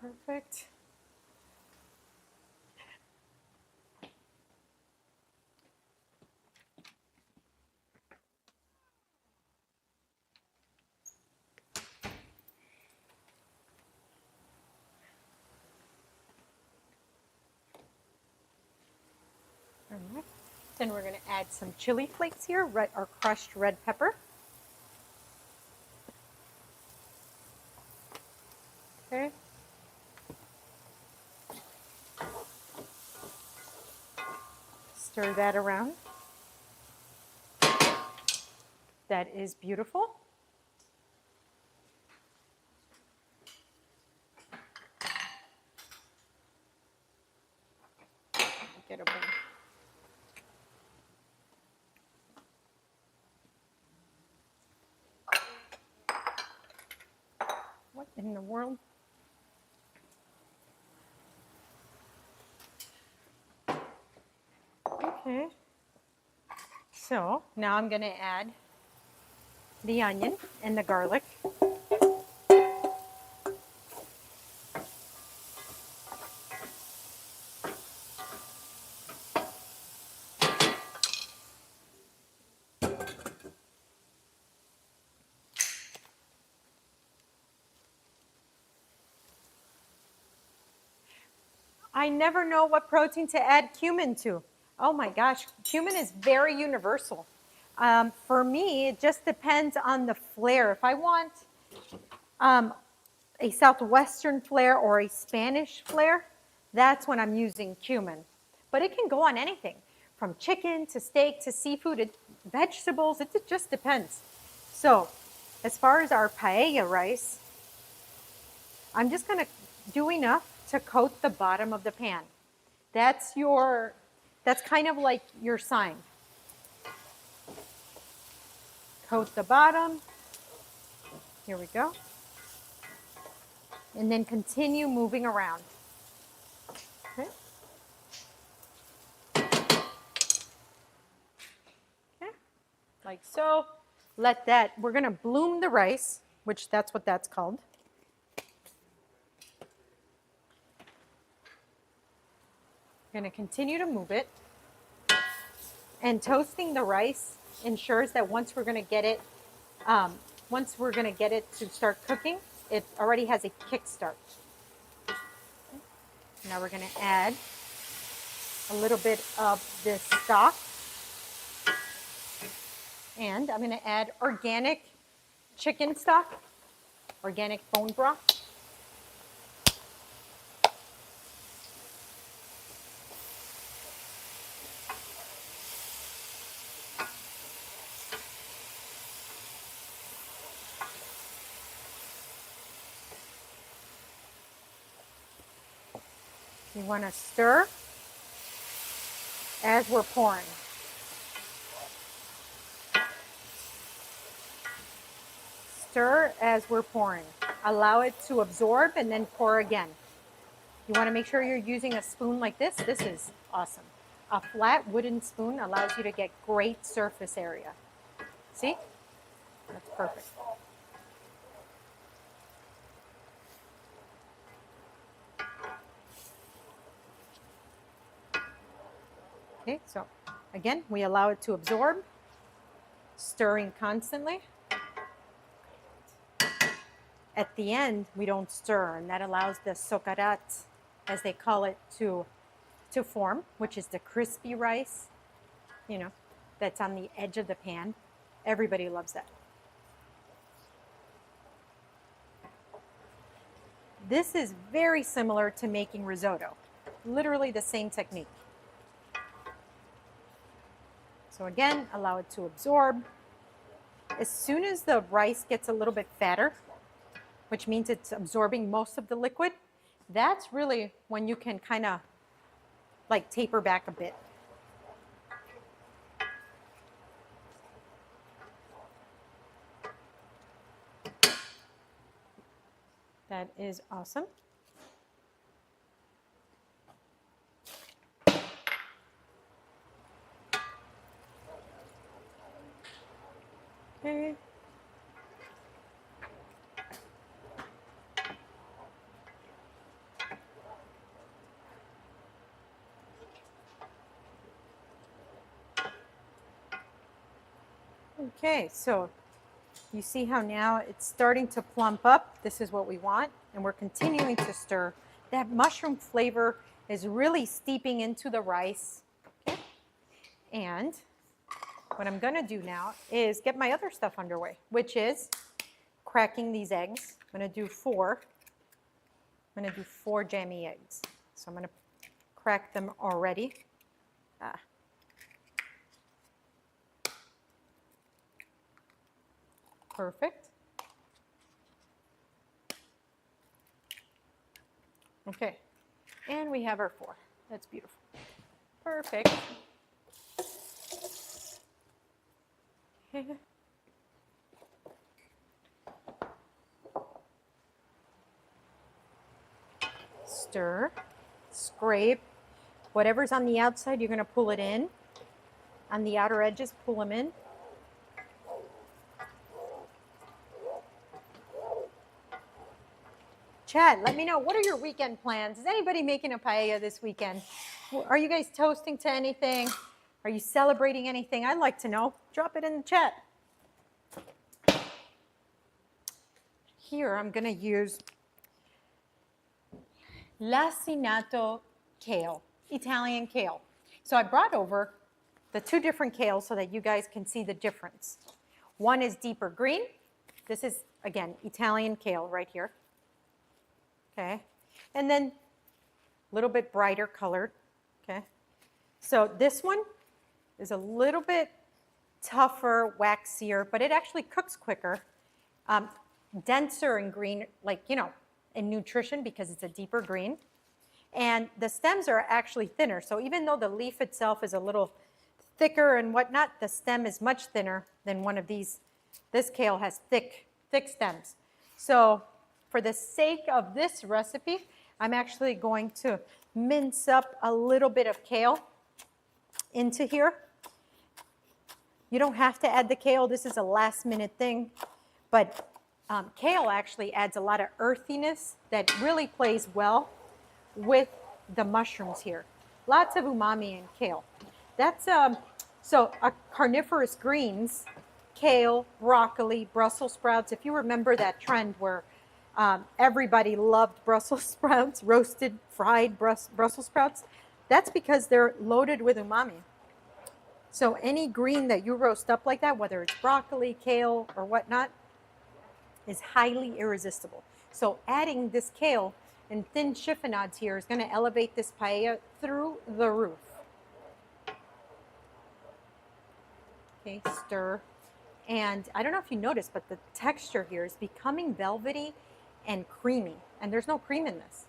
Perfect. All right. Then we're going to add some chili flakes here, or crushed red pepper. Okay. Stir that around. That is beautiful. Get a bowl. What in the world? Okay. So now I'm going to add the onion and the garlic. I never know what protein to add cumin to. Oh my gosh, cumin is very universal. For me, it just depends on the flair. If I want a Southwestern flair or a Spanish flair, that's when I'm using cumin. But it can go on anything, from chicken to steak to seafood, vegetables, it just depends. So as far as our paella rice, I'm just going to do enough to coat the bottom of the pan. That's kind of like your sign. Coat the bottom. Here we go. And then continue moving around. Okay. Okay. Like so. Let that, we're going to bloom the rice, which that's what that's called. We're going to continue to move it. And toasting the rice ensures that once we're going to get it to start cooking, it already has a kickstart. Okay. Now we're going to add a little bit of this stock. And I'm going to add organic chicken stock, organic bone broth. You want to stir as we're pouring. Stir as we're pouring. Allow it to absorb and then pour again. You want to make sure you're using a spoon like this. This is awesome. A flat wooden spoon allows you to get great surface area. See? That's perfect. Okay, so again, we allow it to absorb, stirring constantly. At the end, we don't stir, and that allows the socarat, as they call it, to form, which is the crispy rice, that's on the edge of the pan. Everybody loves that. This is very similar to making risotto, literally the same technique. So again, allow it to absorb. As soon as the rice gets a little bit fatter, which means it's absorbing most of the liquid, that's really when you can kind of like taper back a bit. That is awesome. Okay. Okay, so you see how now it's starting to plump up. This is what we want, and we're continuing to stir. That mushroom flavor is really steeping into the rice. Okay? And what I'm gonna do now is get my other stuff underway, which is cracking these eggs. I'm gonna do 4. I'm gonna do 4 jammy eggs. So I'm gonna crack them already. Perfect. Okay, and we have our 4. That's beautiful. Perfect. Okay. Stir, scrape. Whatever's on the outside, you're going to pull it in. On the outer edges, pull them in. Chad, let me know, what are your weekend plans? Is anybody making a paella this weekend? Are you guys toasting to anything? Are you celebrating anything? I'd like to know. Drop it in the chat. Here, I'm going to use lacinato kale, Italian kale. So I brought over the 2 different kales so that you guys can see the difference. One is deeper green. This is, again, Italian kale right here. Okay, and then a little bit brighter colored. Okay, so this one is a little bit tougher, waxier, but it actually cooks quicker, denser in green, like, in nutrition because it's a deeper green. And the stems are actually thinner. So even though the leaf itself is a little thicker and whatnot, the stem is much thinner than one of these. This kale has thick stems. So for the sake of this recipe, I'm actually going to mince up a little bit of kale into here. You don't have to add the kale. This is a last minute thing. But kale actually adds a lot of earthiness that really plays well with the mushrooms here. Lots of umami in kale. That's so carnivorous greens, kale, broccoli, Brussels sprouts. If you remember that trend where Everybody loved Brussels sprouts, roasted, fried Brussels sprouts. That's because they're loaded with umami. So any green that you roast up like that, whether it's broccoli, kale, or whatnot, is highly irresistible. So adding this kale and thin chiffonades here is going to elevate this paella through the roof. Okay, stir. And I don't know if you noticed, but the texture here is becoming velvety and creamy. And there's no cream in this.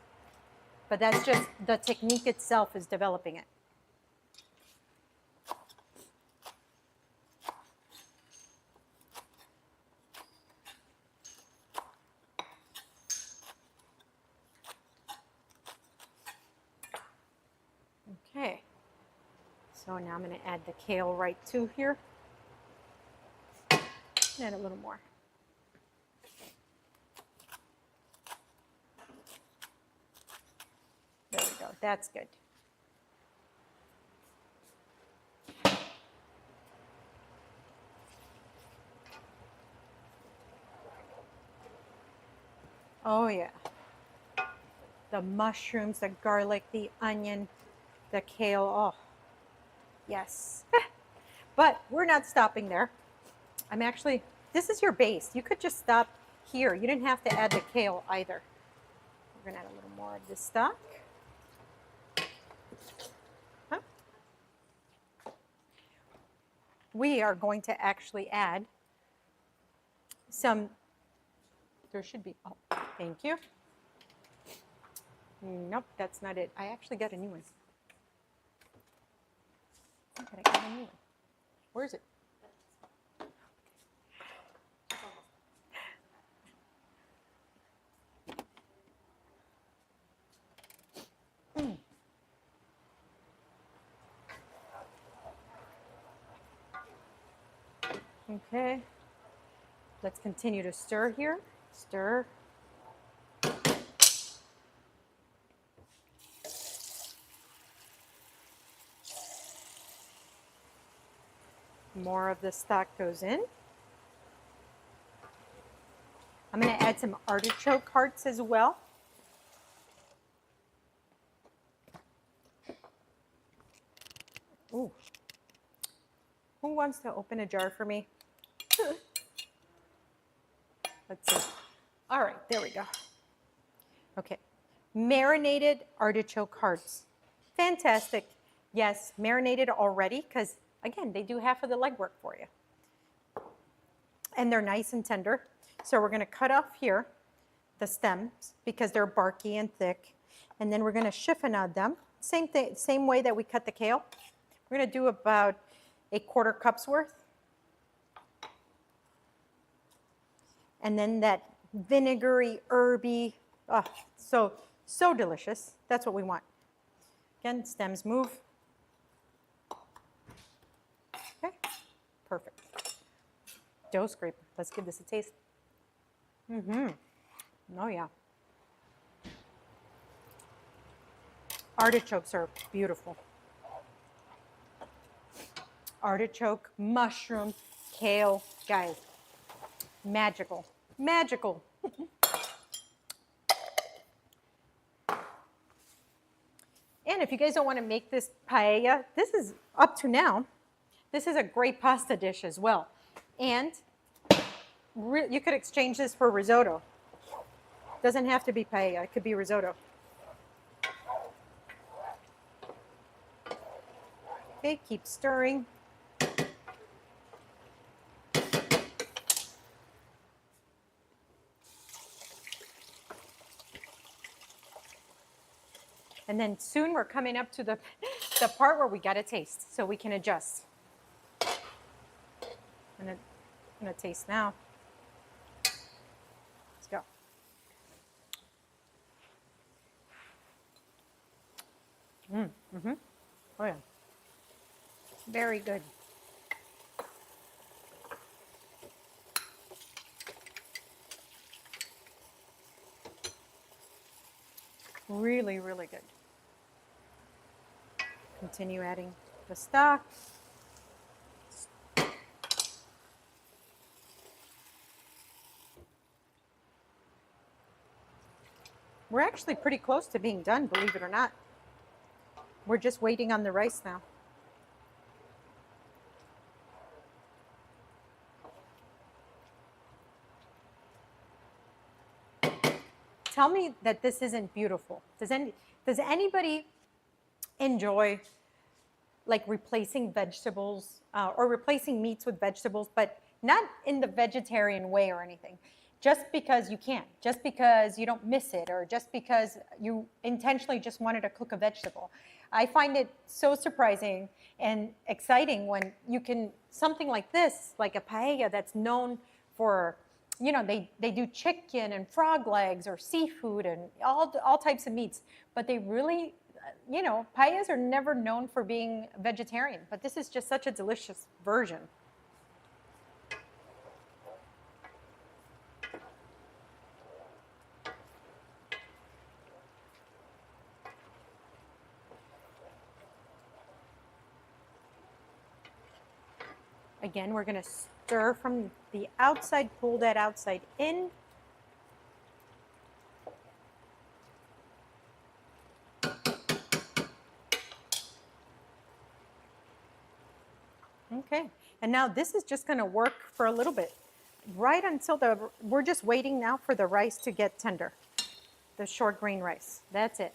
But that's just the technique itself is developing it. Okay. So now I'm going to add the kale right to here. Add a little more. There we go. That's good. Oh yeah. The mushrooms, the garlic, the onion, the kale. Oh, yes. But we're not stopping there. This is your base. You could just stop here. You didn't have to add the kale either. We're going to add a little more of this stock. Huh? We are going to actually add some, there should be, oh, thank you. Nope, that's not it. I actually got a new one. I got a new one. Where is it? Okay, let's continue to stir here. Stir. More of the stock goes in. I'm going to add some artichoke hearts as well. Ooh. Who wants to open a jar for me? Let's see. All right, there we go. Okay, marinated artichoke hearts. Fantastic. Yes, marinated already because, again, they do half of the legwork for you. And they're nice and tender. So we're going to cut off here the stems because they're barky and thick. And then we're going to chiffonade them. Same way that we cut the kale. We're going to do about 1/4 cup's worth. And then that vinegary, herby, oh, so delicious. That's what we want. Again, stems move. Okay, perfect. Dough scraper. Let's give this a taste. Oh yeah. Artichokes are beautiful. Artichoke, mushroom, kale, guys, magical, magical. And if you guys don't want to make this paella, this is up to now. This is a great pasta dish as well. And you could exchange this for risotto. Doesn't have to be paella, it could be risotto. Okay, keep stirring. And then soon we're coming up to the part where we got to taste so we can adjust. I'm gonna taste now. Let's go. Oh yeah. Very good. Really, really good. Continue adding the stock. We're actually pretty close to being done, believe it or not. We're just waiting on the rice now. Tell me that this isn't beautiful. Does anybody enjoy like replacing vegetables or replacing meats with vegetables, but not in the vegetarian way or anything? Just because you can, just because you don't miss it, or just because you intentionally just wanted to cook a vegetable. I find it so surprising and exciting when you can, something like this, like a paella that's known for, you know, they do chicken and frog legs or seafood and all types of meats, but they really, you know, paellas are never known for being vegetarian, but this is just such a delicious version. Again, we're going to stir from the outside, pull that outside in. Okay, and now this is just going to work for a little bit, right until we're just waiting now for the rice to get tender, the short grain rice. That's it.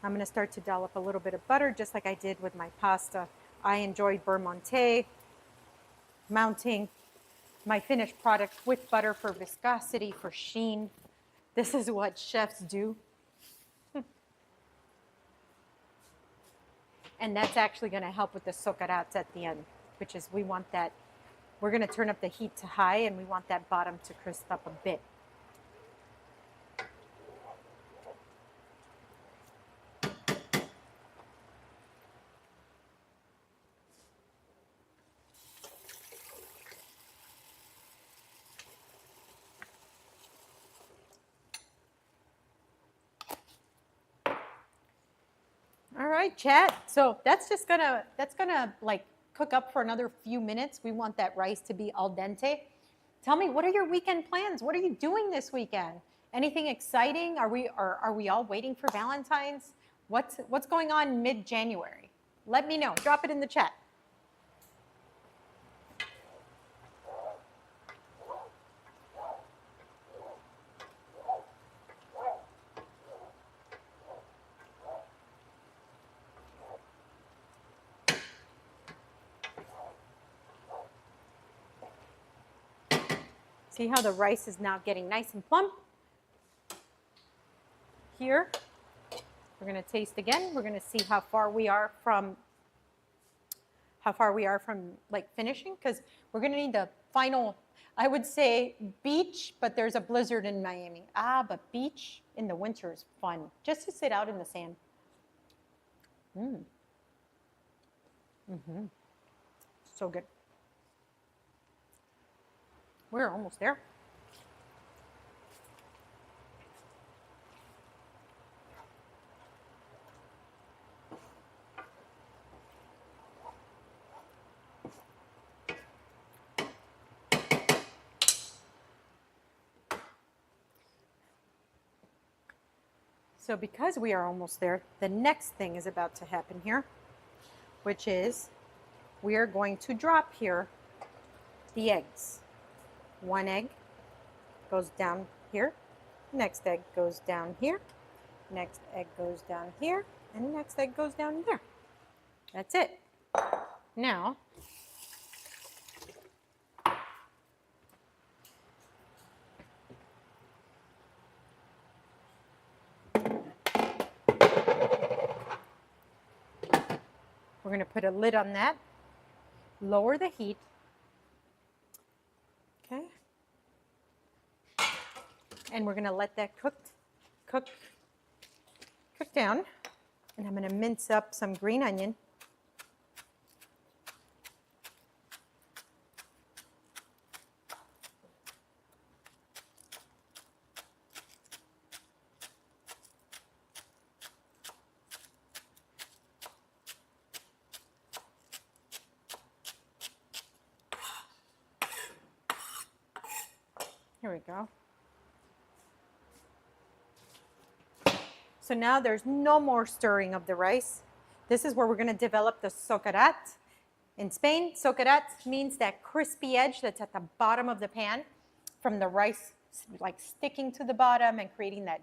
I'm going to start to dollop a little bit of butter, just like I did with my pasta. I enjoy beurre monté, mounting my finished product with butter for viscosity, for sheen. This is what chefs do. And that's actually going to help with the socarats at the end, which is we want that. We're going to turn up the heat to high, and we want that bottom to crisp up a bit. All right, chat. So that's gonna like cook up for another few minutes. We want that rice to be al dente. Tell me, what are your weekend plans? What are you doing this weekend? Anything exciting? Are we all waiting for Valentine's? What's going on mid-January? Let me know. Drop it in the chat. See how the rice is now getting nice and plump? Here, we're going to taste again. We're going to see how far we are from like finishing, because we're going to need the final, I would say beach, but there's a blizzard in Miami. But beach in the winter is fun, just to sit out in the sand. So good. We're almost there. So because we are almost there, the next thing is about to happen here, which is we are going to drop here the eggs. One egg goes down here, next egg goes down here, next egg goes down here, and next egg goes down there. That's it. Now, we're going to put a lid on that, lower the heat. Okay. And we're going to let that cook down. And I'm going to mince up some green onion. Here we go. So now there's no more stirring of the rice. This is where we're going to develop the socarat. In Spain, socarat means that crispy edge that's at the bottom of the pan from the rice like sticking to the bottom and creating that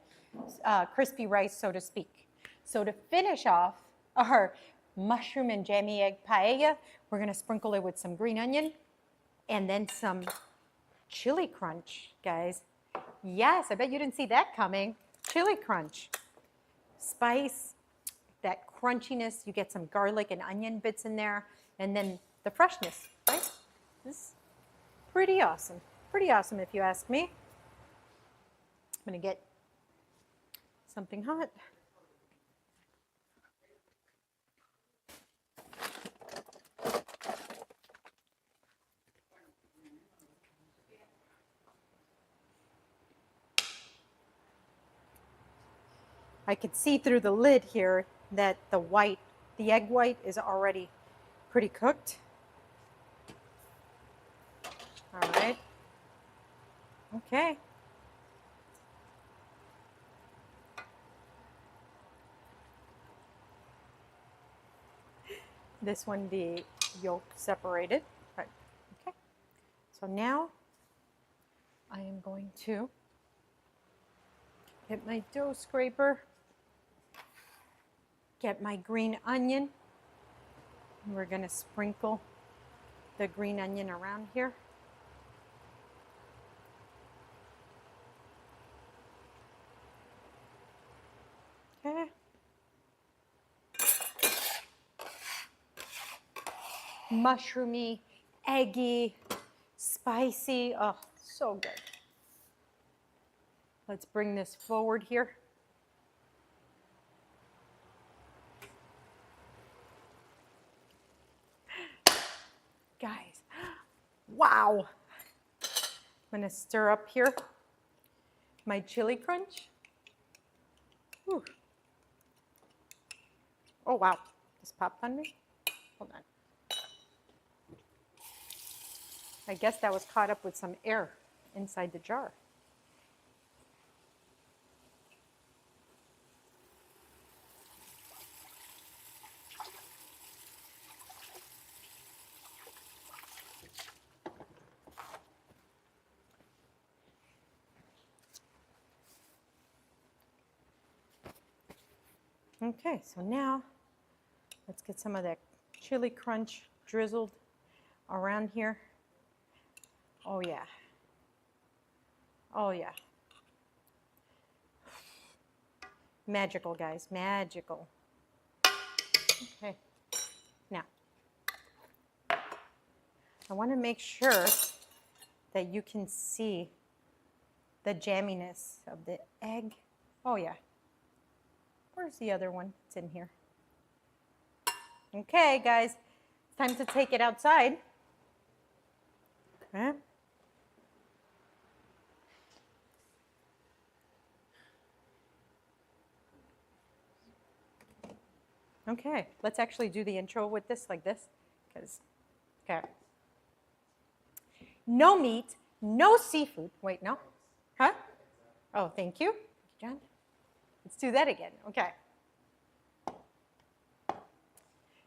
crispy rice, so to speak. So to finish off our mushroom and jammy egg paella, we're going to sprinkle it with some green onion and then some chili crunch, guys. Yes, I bet you didn't see that coming. Chili crunch. Spice, that crunchiness, you get some garlic and onion bits in there, and then the freshness, right? This is pretty awesome. Pretty awesome if you ask me. I'm going to get something hot. I could see through the lid here that the egg white is already pretty cooked. All right. Okay. This one, the yolk separated. Right. Okay. So now I am going to get my dough scraper, get my green onion. And we're going to sprinkle the green onion around here. Okay. Mushroomy, eggy, spicy. Oh, so good. Let's bring this forward here. Guys, wow. I'm going to stir up here my chili crunch. Whew. Oh, wow. This popped on me. Hold on. I guess that was caught up with some air inside the jar. Okay, so now let's get some of that chili crunch drizzled around here. Oh yeah. Oh yeah. Magical, guys, magical. Okay, now I want to make sure that you can see the jamminess of the egg. Oh yeah. Where's the other one? It's in here. Okay, guys, it's time to take it outside. Okay. Okay, let's actually do the intro with this like this, because, okay. No meat, no seafood. Wait, no? Huh? Oh, thank you, John. Let's do that again. Okay.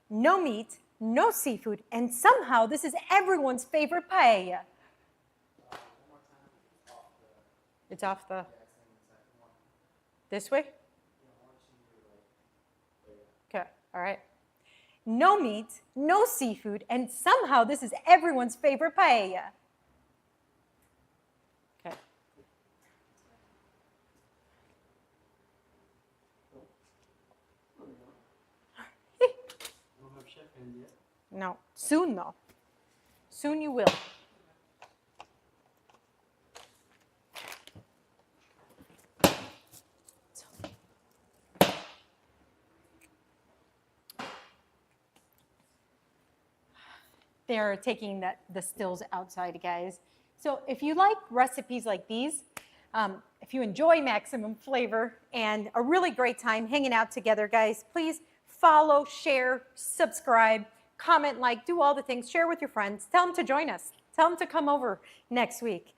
No meat, no seafood, and somehow this is everyone's favorite paella. It's off the... This way? Okay, all right. No meat, no seafood, and somehow this is everyone's favorite paella. Okay. No, soon though. Soon you will. They're taking the stills outside, guys. So if you like recipes like these, if you enjoy maximum flavor and a really great time hanging out together, guys, please follow, share, subscribe, comment, like, do all the things, share with your friends, tell them to join us. Tell them to come over next week.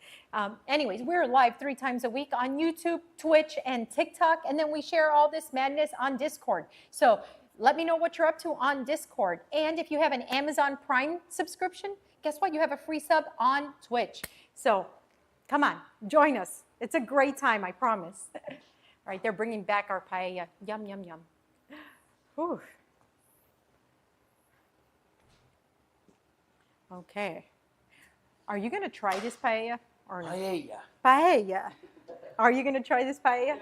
Anyways, we're live 3 times a week on YouTube, Twitch, and TikTok, and then we share all this madness on Discord. So let me know what you're up to on Discord. And if you have an Amazon Prime subscription, guess what? You have a free sub on Twitch. So come on, join us. It's a great time, I promise. All right, they're bringing back our paella. Yum, yum, yum. Whew. Okay. Are you going to try this paella or not? Paella. Paella. Are you going to try this paella?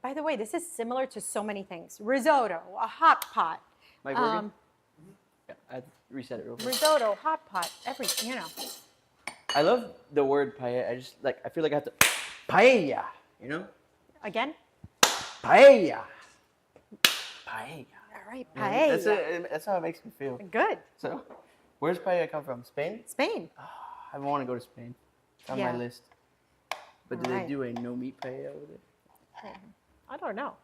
By the way, this is similar to so many things. Risotto, a hot pot. Mike Morgan? Yeah, I reset it real quick. Risotto, hot pot, everything, you know. I love the word paella. I feel like I have to, paella, you know? Again? Paella. Paella. All right, Yeah, paella. that's how it makes me feel. Good. So, where's paella come from? Spain? Spain. I want to go to Spain. It's on Yeah. my list. But do Right. they do a no meat paella over there? I don't know.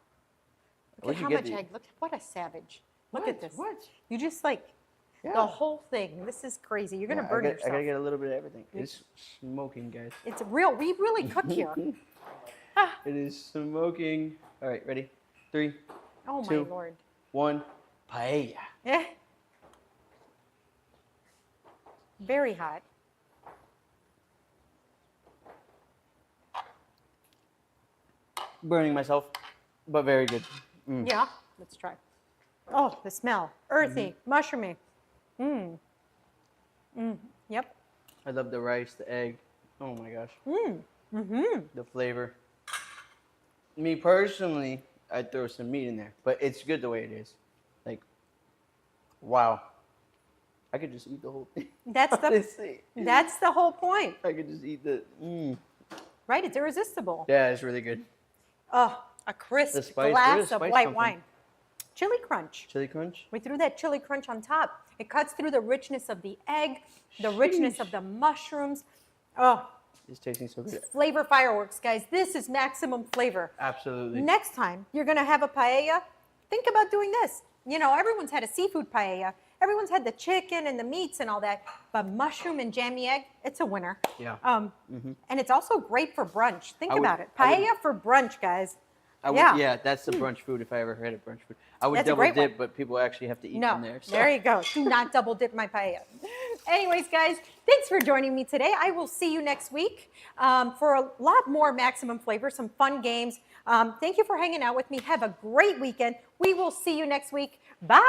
Look Where'd at you how get much the- egg. Look, what a savage. Look at this. What? You just like Yeah. the whole thing. This is crazy. You're going to Yeah, burn I yourself. gotta get a little bit of everything. It's smoking, guys. It's real. We really cook here. Ah, It is smoking. All right, ready? 3, oh, my 2. Lord. 1. Paella. Eh. Very hot. Burning myself, but very good. Mm. Yeah, let's try. Oh, the smell. Earthy, mushroomy. Mmm. Mmm. Yep. I love the rice, the egg. Oh my gosh. Mmm. Mm-hmm. The flavor. Me personally, I'd throw some meat in there, but it's good the way it is. Like, wow. I could just eat the whole thing. That's the Honestly. that's the whole point, I could just eat the. right? It's irresistible. Yeah, it's really good. Oh, a crisp The spice- where glass does of spice white come from? wine. Chili crunch. Chili crunch. We threw that chili crunch on top. It cuts through the richness of the egg, the richness of the mushrooms. Oh, It's tasting so good. flavor fireworks, guys. This is maximum flavor. Absolutely. Next time you're going to have a paella, think about doing this. You know, everyone's had a seafood paella. Everyone's had the chicken and the meats and all that. But mushroom and jammy egg, it's a winner. Yeah. And it's also great for brunch. Think I would- about it. I would- Paella for brunch, guys. I would, Yeah. yeah, that's the brunch food if I ever had a brunch food. I would That's a double great dip, one. but people actually have to eat No, from there. So. there you go. Do not double dip my paella. Anyways, guys, thanks for joining me today. I will see you next week for a lot more maximum flavor, some fun games. Thank you for hanging out with me. Have a great weekend. We will see you next week. Bye.